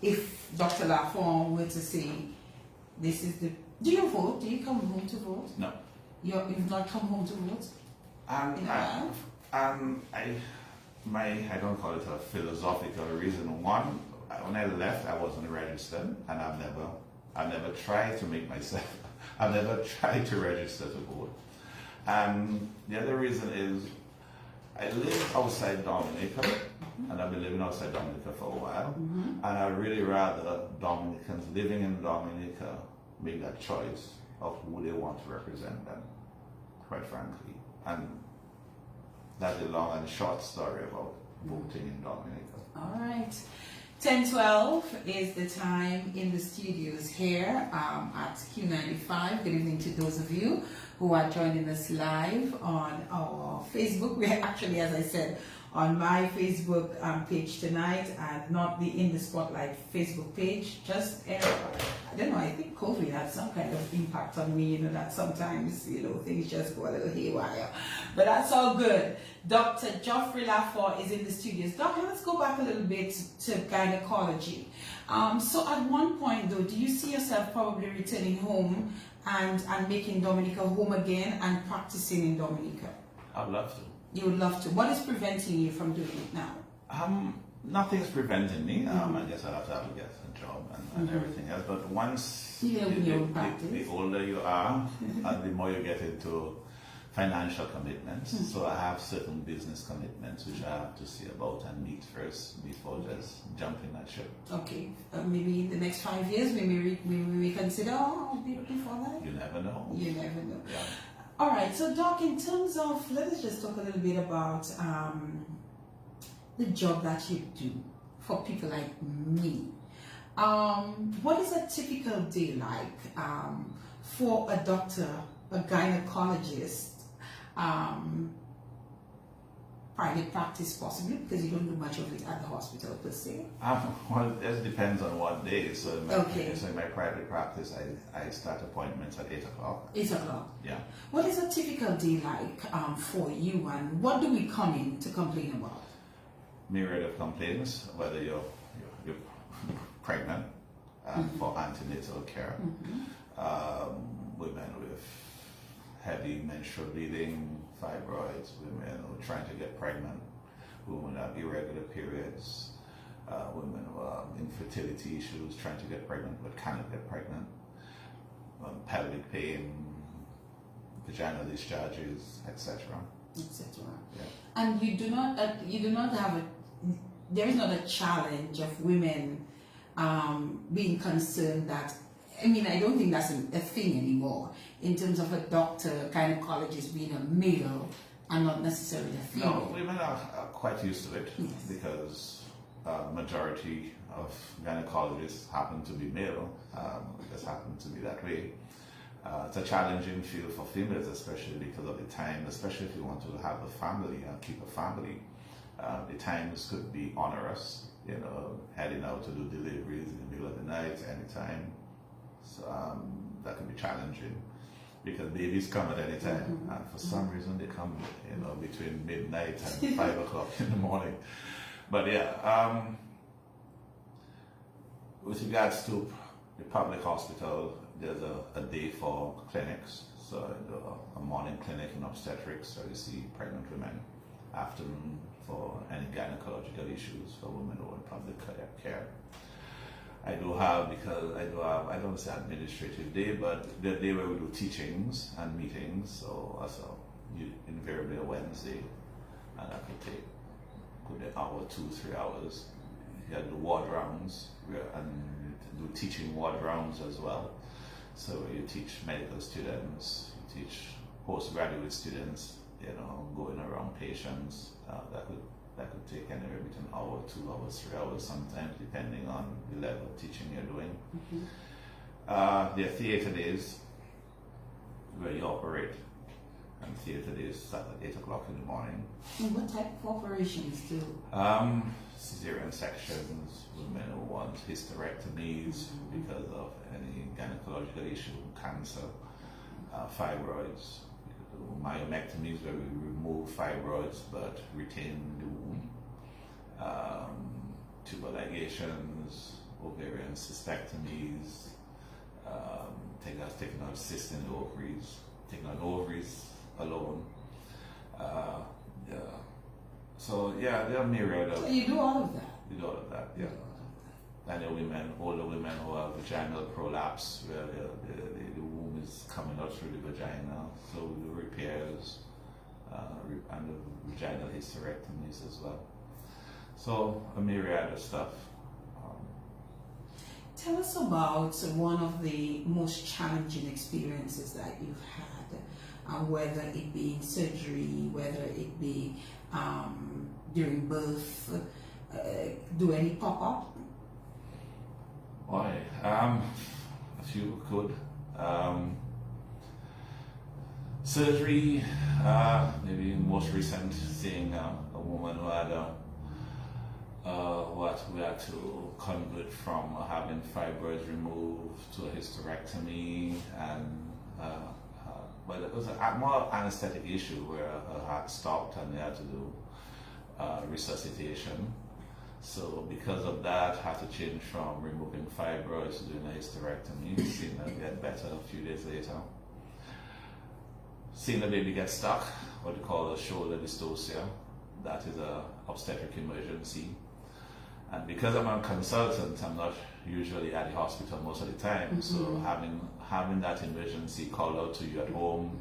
if Dr. Lafond were to say, this is the... Do you vote? Do you come home to vote? No. You've not come home to vote? I don't call it a philosophical reason. One, when I left, I wasn't registered, and I've never tried to make myself, I've never tried to register to vote. And the other reason is, I live outside Dominica, mm-hmm. and I've been living outside Dominica for a while, mm-hmm. and I'd really rather Dominicans living in Dominica make that choice of who they want to represent them, quite frankly. And that's a long and short story about voting in Dominica. All right. 10:12 is the time in the studios here at Q95. Good evening to those of you who are joining us live on our Facebook. We're actually, as I said, on my Facebook page tonight, and not the In the Spotlight Facebook page. Just, I don't know, I think COVID had some kind of impact on me, that sometimes, things just go a little haywire. But that's all good. Dr. Geoffrey Lafond is in the studios. Doctor, let's go back a little bit to gynecology. So at one point, though, do you see yourself probably returning home and making Dominica home again and practicing in Dominica? I'd love to. You would love to. What is preventing you from doing it now? Nothing's preventing me. I guess I'll have to get a job and everything else. But once You open your own practice. the older you are, the more you get into financial commitments. So I have certain business commitments which I have to see about and meet first before just jumping that ship. Okay, maybe in the next 5 years we may reconsider, or I'll be looking for that. You never know. You never know. Yeah. All right, so Doc, in terms of, let us just talk a little bit about the job that you do for people like me. What is a typical day like for a doctor, a gynecologist, private practice possibly, because you don't do much of it at the hospital per se? Well, it just depends on what day. So in my private practice, I start appointments at 8 o'clock. 8 o'clock. Yeah. What is a typical day like for you, and what do we come in to complain about? Myriad of complaints, whether you're pregnant for antenatal care, women with heavy menstrual bleeding, fibroids, women who are trying to get pregnant, women who have irregular periods, women who have infertility issues, trying to get pregnant but cannot get pregnant, pelvic pain, vaginal discharges, etc. Etc. Yeah. And you do not have there is not a challenge of women being concerned that, I mean, I don't think that's a thing anymore in terms of a doctor, gynecologist being a male and not necessarily a female. No, women are quite used to it. Yes. Because majority of gynecologists happen to be male. It just happen to be that way. It's a challenging field for females, especially because of the time, especially if you want to have a family and keep a family. The times could be onerous, heading out to do deliveries in the middle of the night, anytime. So that could be challenging because babies come at any time, and for some reason they come, between midnight and 5 o'clock in the morning. But yeah, with regards to the public hospital, there's a day for clinics. So a morning clinic in obstetrics, so you see pregnant women. Afternoon for any gynecological issues for women who are in public care. I don't say administrative day, but the day where we do teachings and meetings, so also invariably a Wednesday, and that could be an hour, 2-3 hours. You have the ward rounds, and do teaching ward rounds as well. So you teach medical students, you teach postgraduate students, going around patients. That could take anywhere between an hour, 2 hours, 3 hours sometimes, depending on the level of teaching you're doing. There are theatre days where you operate, and theatre days start at 8 o'clock in the morning. And what type of operations do? Cesarean sections, women who want hysterectomies because of any gynecological issue, cancer, fibroids. Myomectomies where we remove fibroids but retain the womb, tubal ligations, ovarian cystectomies, taking out cysts in the ovaries, taking out ovaries alone. So yeah, there are myriad of. So you do all of that. You do all of that, yeah. And the older women who have vaginal prolapse, where the womb is coming out through the vagina, so we do repairs and the vaginal hysterectomies as well. So a myriad of stuff. Tell us about one of the most challenging experiences that you've had, whether it be in surgery, whether it be during birth. Do any pop up? Why? A few could. Surgery, maybe most recent, seeing a woman who had what we had to convert from having fibroids removed to a hysterectomy, and but it was a more anesthetic issue where her heart stopped and they had to do resuscitation. So because of that, had to change from removing fibroids to doing a hysterectomy. Seeing her get better a few days later. Seeing the baby get stuck what they call a shoulder dystosia. That is a obstetric emergency. And because I'm a consultant, I'm not usually at the hospital most of the time. So having that emergency called out to you at home,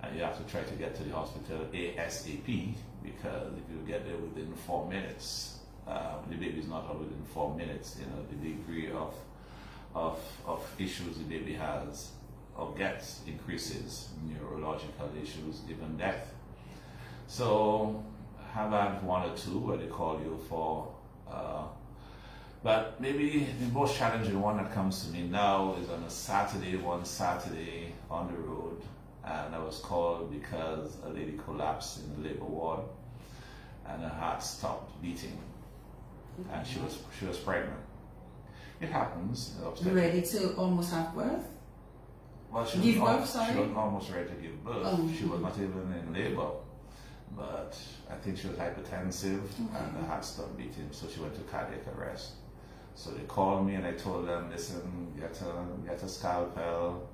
and you have to try to get to the hospital ASAP, because if you get there within 4 minutes, the baby is not within 4 minutes. You know, the degree of issues the baby has or gets increases, neurological issues, even death. So have had one or two where they call you for, but maybe the most challenging one that comes to me now is on a Saturday, one Saturday on the road, and I was called because a lady collapsed in the labor ward and her heart stopped beating, and she was pregnant. It happens. Ready to almost have birth? Well, she Give was, birth, sorry? She was almost ready to give birth. Oh. She was not even in labor, but I think she was hypertensive and the heart stopped beating, so she went to cardiac arrest. So they called me and I told them, listen, get a scalpel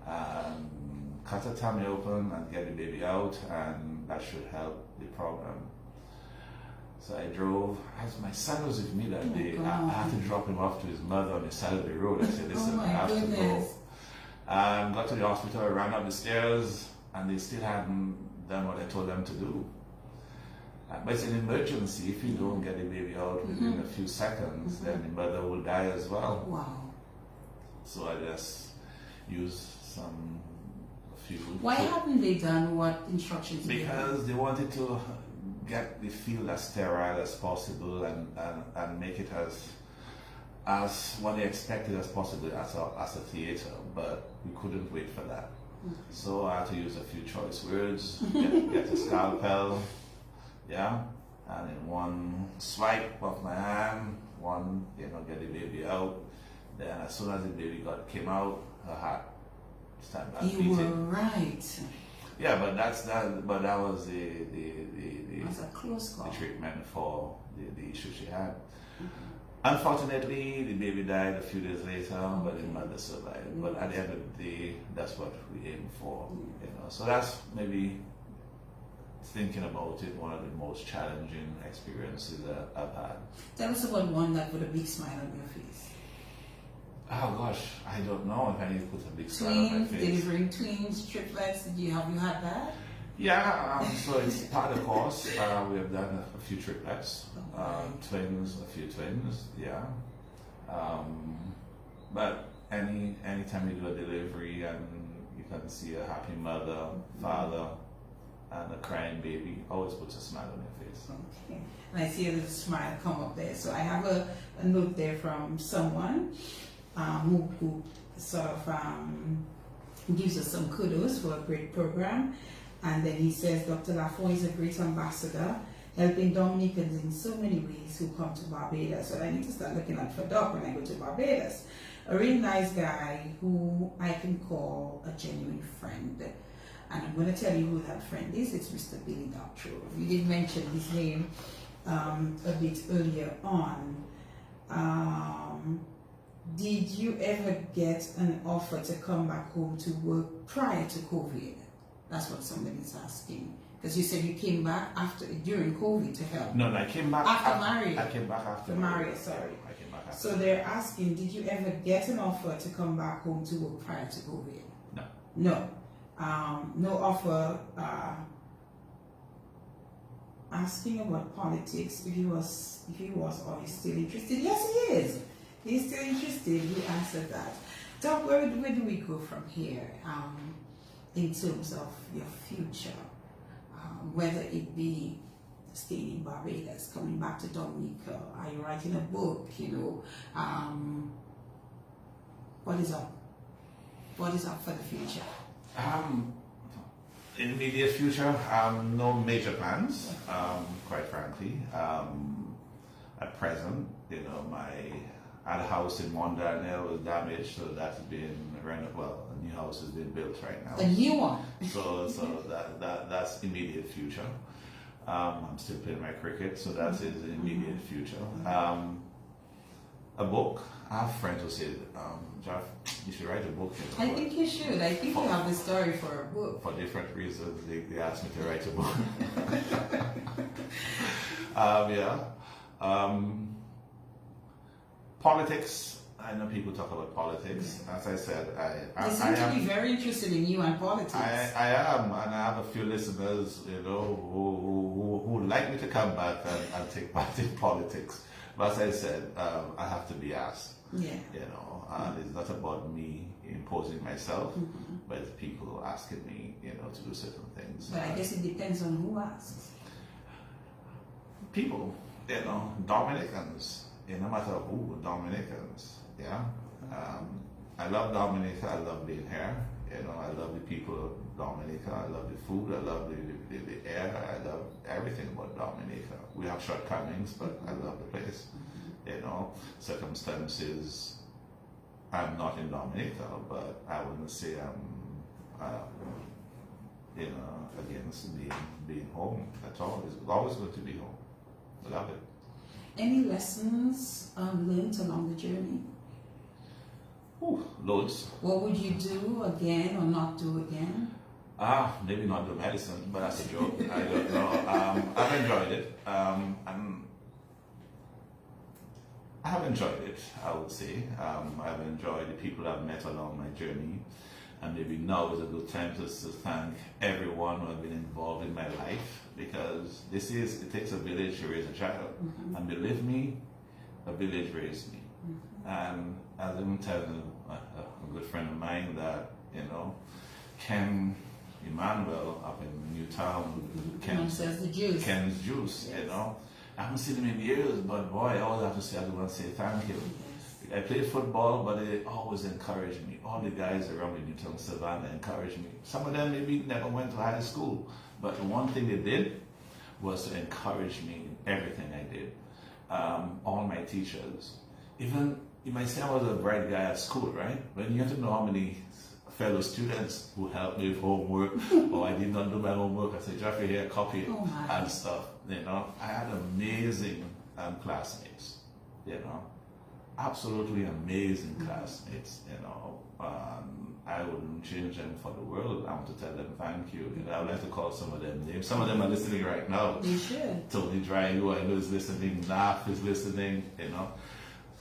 and cut her tummy open and get the baby out, and that should help the problem. So I drove, as my son was with me that day, I had to drop him off to his mother on the side of the road. I said, listen, I have to go. And got to the hospital, ran up the stairs, and they still hadn't done what I told them to do. But it's an emergency. If you don't get the baby out within a few seconds, then the mother will die as well. Wow. So I just used a few. Why haven't they done what instructions? Because they wanted to get the field as sterile as possible and make it as what they expected as possible as a theater, but we couldn't wait for that. So I had to use a few choice words, get a scalpel, yeah, and in one swipe of my hand, get the baby out. Then as soon as the baby came out, her heart started beating. You were right. Yeah, but that was the That's a close call. The treatment for the issue she had. Unfortunately, the baby died a few days later, but the mother survived. But at the end of the day, that's what we aim for. You know, so that's maybe, thinking about it, one of the most challenging experiences that I've had. Tell us about one that put a big smile on your face. Oh gosh, I don't know if I need to put a big smile on my Twins, face. delivering twins, triplets. Have you had that? Yeah, so it's part of the course. We have done a few triplets, twins, a few twins, yeah. But anytime you do a delivery and you can see a happy mother, father, and a crying baby, always puts a smile on your face. Okay. And I see a little smile come up there. So I have a note there from someone who sort of gives us some kudos for a great program. And then he says, Dr. Lafond is a great ambassador, helping Dominicans in so many ways who come to Barbados. So I need to start looking out for Doc when I go to Barbados. A really nice guy who I can call a genuine friend. And I'm going to tell you who that friend is. It's Mr. Billy Doctorow. You did mention his name a bit earlier on. Did you ever get an offer to come back home to work prior to COVID? That's what somebody's asking. Because you said you came back during COVID to help. No, I came back after marriage. I came back after marriage. Sorry. I came back after. So they're asking, did you ever get an offer to come back home to work prior to COVID? No. No. No offer. Asking about politics, if he was or he's still interested. Yes, he is. He's still interested. He answered that. Doc, where do we go from here? In terms of your future, whether it be staying in Barbados, coming back to Dominica, are you writing a book? What is up? What is up for the future? In the immediate future, no major plans, quite frankly. At present, I had a house in Mondarnell was damaged, so that's been renovated. Well, a new house has been built right now. A new one. So that's immediate future. I'm still playing my cricket, so that is the immediate future. A book. I have friends who say, Jeff, you should write a book. I think you should. I think you have the story for a book. For different reasons, they asked me to write a book. Politics. I know people talk about politics. As I said, They seem to be very interested in you and politics. I am, and I have a few listeners, who would like me to come back and take part in politics. But as I said, I have to be asked. Yeah. And it's not about me imposing myself, but it's people asking me, to do certain things. But I guess it depends on who asks. People, Dominicans, no matter who, Dominicans, yeah. I love Dominica, I love being here, I love the people of Dominica, I love the food, I love the air, I love everything about Dominica. We have shortcomings, but I love the place. Circumstances, I'm not in Dominica, but I wouldn't say I'm, against being home at all. It's always good to be home. I love it. Any lessons learned along the journey? Loads. What would you do again or not do again? Maybe not do medicine, but that's a joke. I don't know. I've enjoyed it. I have enjoyed it, I would say. I've enjoyed the people I've met along my journey. And maybe now is a good time to thank everyone who has been involved in my life, because it takes a village to raise a child. And believe me, a village raised me. And as I'm telling a good friend of mine that, Ken Emmanuel up in Newtown, Ken's Juice. Yes. I haven't seen him in years, but boy, I always have to say, I want to say thank you. I played football, but they always encouraged me. All the guys around in Newtown, Savannah encouraged me. Some of them maybe never went to high school, but the one thing they did was to encourage me in everything I did. All my teachers. Even, you might say I was a bright guy at school, right? But you have to know how many fellow students who helped me with homework, or I did not do my homework. I said, Geoffrey, here, copy it, and stuff. I had amazing classmates, absolutely amazing classmates, I wouldn't change them for the world. I want to tell them thank you. I would like to call some of them names. Some of them are listening right now. You should. Tony Dry, who I know is listening, Naf is listening,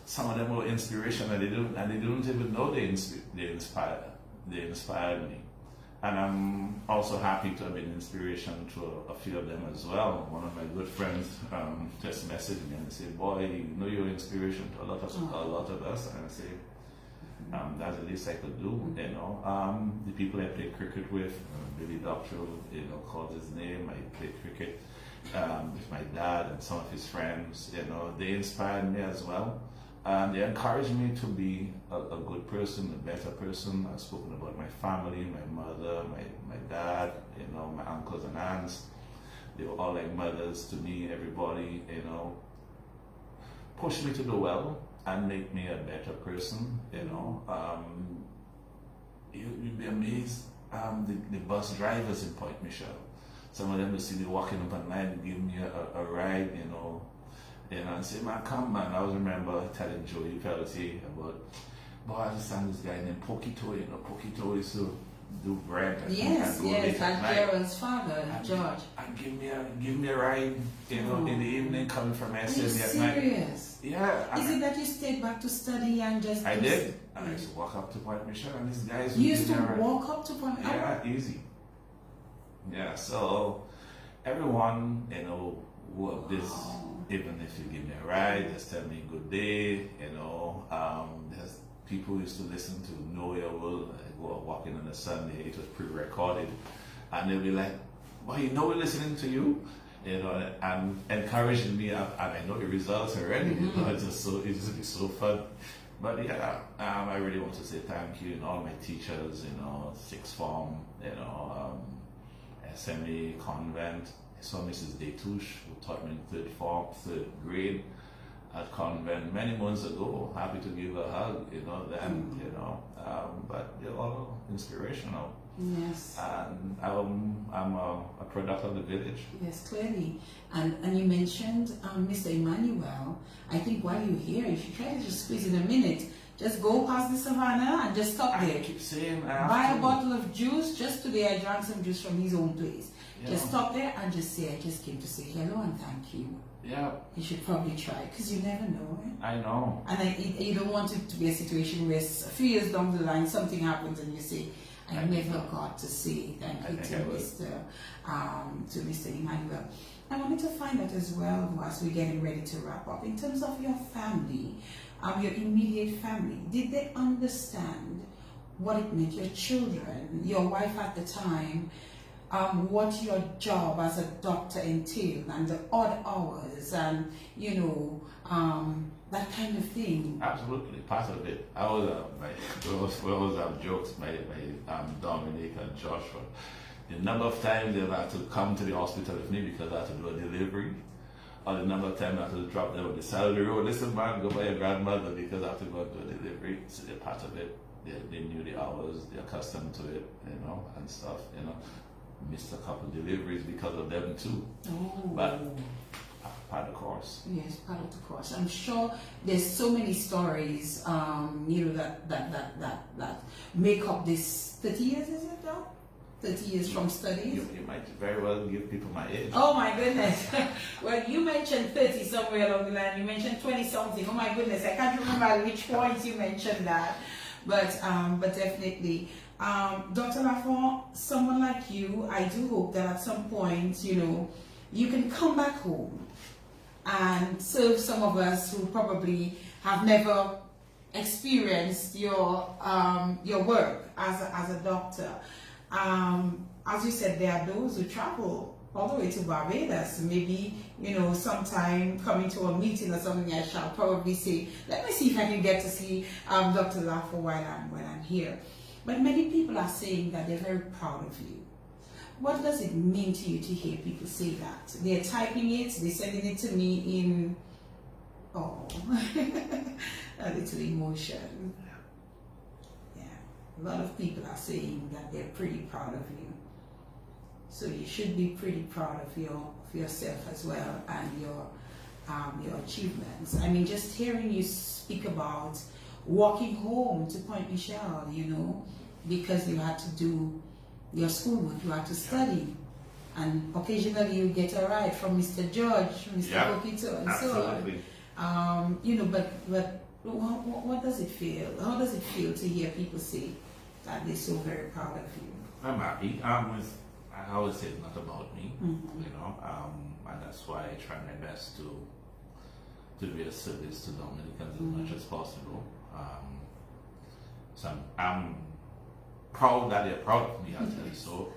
Some of them were inspirational, and they didn't even know they inspired me. And I'm also happy to have been inspiration to a few of them as well. One of my good friends just messaged me and said, boy, you're inspiration to a lot of us. And I say, that's the least I could do, The people I played cricket with, Billy Doctor, called his name. I played cricket with my dad and some of his friends, they inspired me as well. And they encouraged me to be a good person, a better person. I've spoken about my family, my mother, my dad, my uncles and aunts. They were all like mothers to me, everybody, pushed me to do well and make me a better person, You'd be amazed, the bus drivers in Point Michelle. Some of them will see me walking up at night, give me a ride, and say, man, come, man. I always remember telling Joey Pelosi about, boy, I understand this guy named Pokito, Pokito used to do bread. Yes, and Gerald's father, George. And give me a ride, in the evening coming from SME at night. Serious? Yeah. Is it that you stayed back to study and just... I did. And I used to walk up to Point Michelle, and these guys... You used to walk up to Point Michelle? Yeah, easy. Yeah, so everyone, who have this... Even if you give me a ride, just tell me good day, there's people used to listen to Know Your Will. I go out walking on a Sunday, it was pre-recorded, and they'll be like, well, we're listening to you, and encouraging me, and I know the results already, it just be so fun. But yeah, I really want to say thank you, and all my teachers, sixth form, SME, convent. I saw Mrs. Detouche, who taught me in third grade at convent many months ago. Happy to give her a hug, but they're all inspirational. Yes. And I'm a product of the village. Yes, clearly. And you mentioned Mr. Emmanuel. I think while you're here, if you try to just squeeze in a minute, just go past the savannah and just stop there. I keep saying Buy a bottle of juice. Just today I drank some juice from his own place. Yeah. Just stop there and just say, I just came to say hello and thank you. Yeah. You should probably try, because you never know. Eh? I know. And you don't want it to be a situation where a few years down the line something happens and you say, I never got to say thank you to Mr. Emmanuel. I wanted to find out as well, as we're getting ready to wrap up, in terms of your family, your immediate family, did they understand what it meant, your children, your wife at the time, what your job as a doctor entailed, and the odd hours, and that kind of thing? Absolutely, part of it. I was we always have jokes, my Dominic and Joshua. The number of times they'll have to come to the hospital with me because I have to do a delivery, or the number of times I have to drop them on the side of the road. Listen, man, go by your grandmother because I have to go do a delivery. So they're part of it. They knew the hours, they're accustomed to it, and stuff. Missed a couple of deliveries because of them too. Oh. But part of the course. Yes, part of the course. I'm sure there's so many stories, that make up this 30 years, is it now? 30 years from studies? You might very well give people my age. Oh my goodness. Well, you mentioned 30 somewhere along the line. You mentioned 20 something. Oh my goodness. I can't remember at which point you mentioned that. But definitely. Dr. Lafond, someone like you, I do hope that at some point, you can come back home and serve some of us who probably have never experienced your work as a doctor. As you said, there are those who travel all the way to Barbados. Maybe, sometime coming to a meeting or something, I shall probably say, let me see if I can get to see Dr. Lafond while I'm here. But many people are saying that they're very proud of you. What does it mean to you to hear people say that? They're typing it, they're sending it to me in, a little emotion. Yeah, a lot of people are saying that they're pretty proud of you. So you should be pretty proud of yourself as well, and your achievements. I mean, just hearing you speak about walking home to Point Michel, because you had to do your schoolwork, you had to study, and occasionally you get a ride from Mr. George, Mr. Copito, and absolutely. so on. But what does it feel? How does it feel to hear people say that they're so very proud of you? I'm happy. I always say it's not about me, and that's why I try my best to be a service to Dominicans as much as possible. So I'm proud that they're proud of me, I'll tell you so.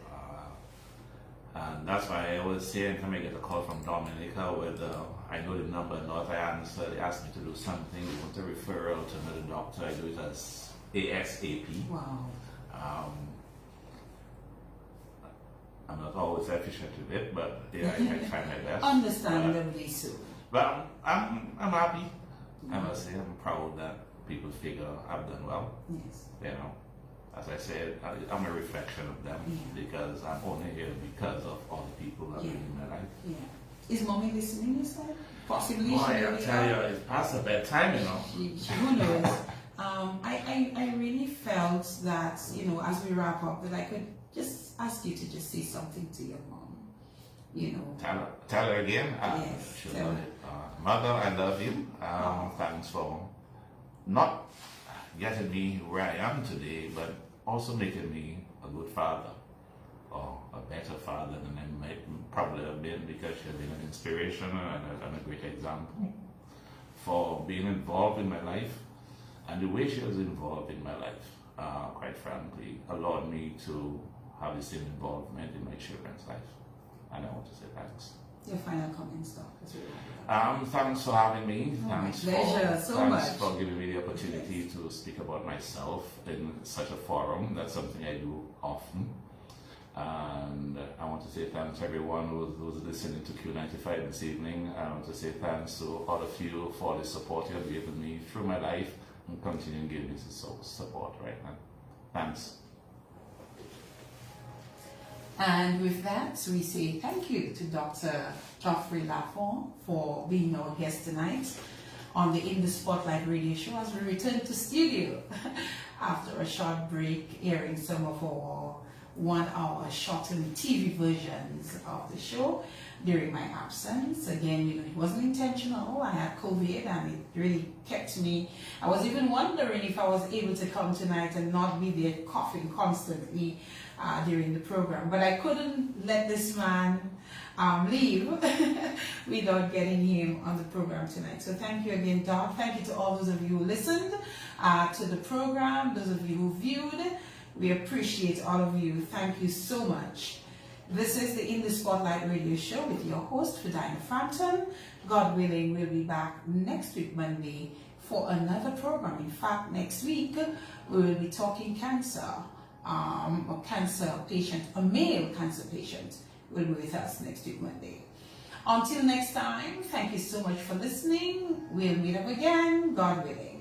And that's why I always say anytime I get a call from Dominica, whether I know the number or not, I answer, they ask me to do something, they want a referral to another doctor, I do it as ASAP. Wow. I'm not always efficient with it, but yeah, I try my best. Understandably so. But I'm happy. I must say I'm proud that people figure I've done well. Yes. As I said, I'm a reflection of them because I'm only here because of all the people that have been in my life. Yeah. Is mommy listening, you said? Possibly. Boy, I tell you, it's past her bedtime, Who knows? I really felt that, as we wrap up, that I could just ask you to just say something to your mom. Tell her again. Yes. She'll love it. Mother, I love you. Thanks for not getting me where I am today, but also making me a good father, or a better father than I might probably have been, because she has been an inspiration and a great example for being involved in my life. And the way she was involved in my life, quite frankly, allowed me to have the same involvement in my children's life. And I want to say thanks. Your final comments, Doc. Thanks for having me. Thanks for giving me the opportunity to speak about myself in such a forum. That's something I do often. And I want to say thanks to everyone who's listening to Q95 this evening. I want to say thanks to all of you for the support you have given me through my life and continue to give me support right now. Thanks. And with that, we say thank you to Dr. Geoffrey Lafond for being our guest tonight on the In the Spotlight radio show as we return to studio after a short break, airing some of our 1 hour shortened TV versions of the show during my absence. Again, it wasn't intentional. I had COVID and it really kept me. I was even wondering if I was able to come tonight and not be there coughing constantly during the program. But I couldn't let this man leave without getting him on the program tonight. So thank you again, Doc. Thank you to all those of you who listened to the program, those of you who viewed. We appreciate all of you. Thank you so much. This is the In the Spotlight radio show with your host, Fidina Frampton. God willing, we'll be back next week, Monday, for another program. In fact, next week, we will be talking cancer. A cancer patient, a male cancer patient, will be with us next week, Monday. Until next time, thank you so much for listening. We'll meet up again, God willing.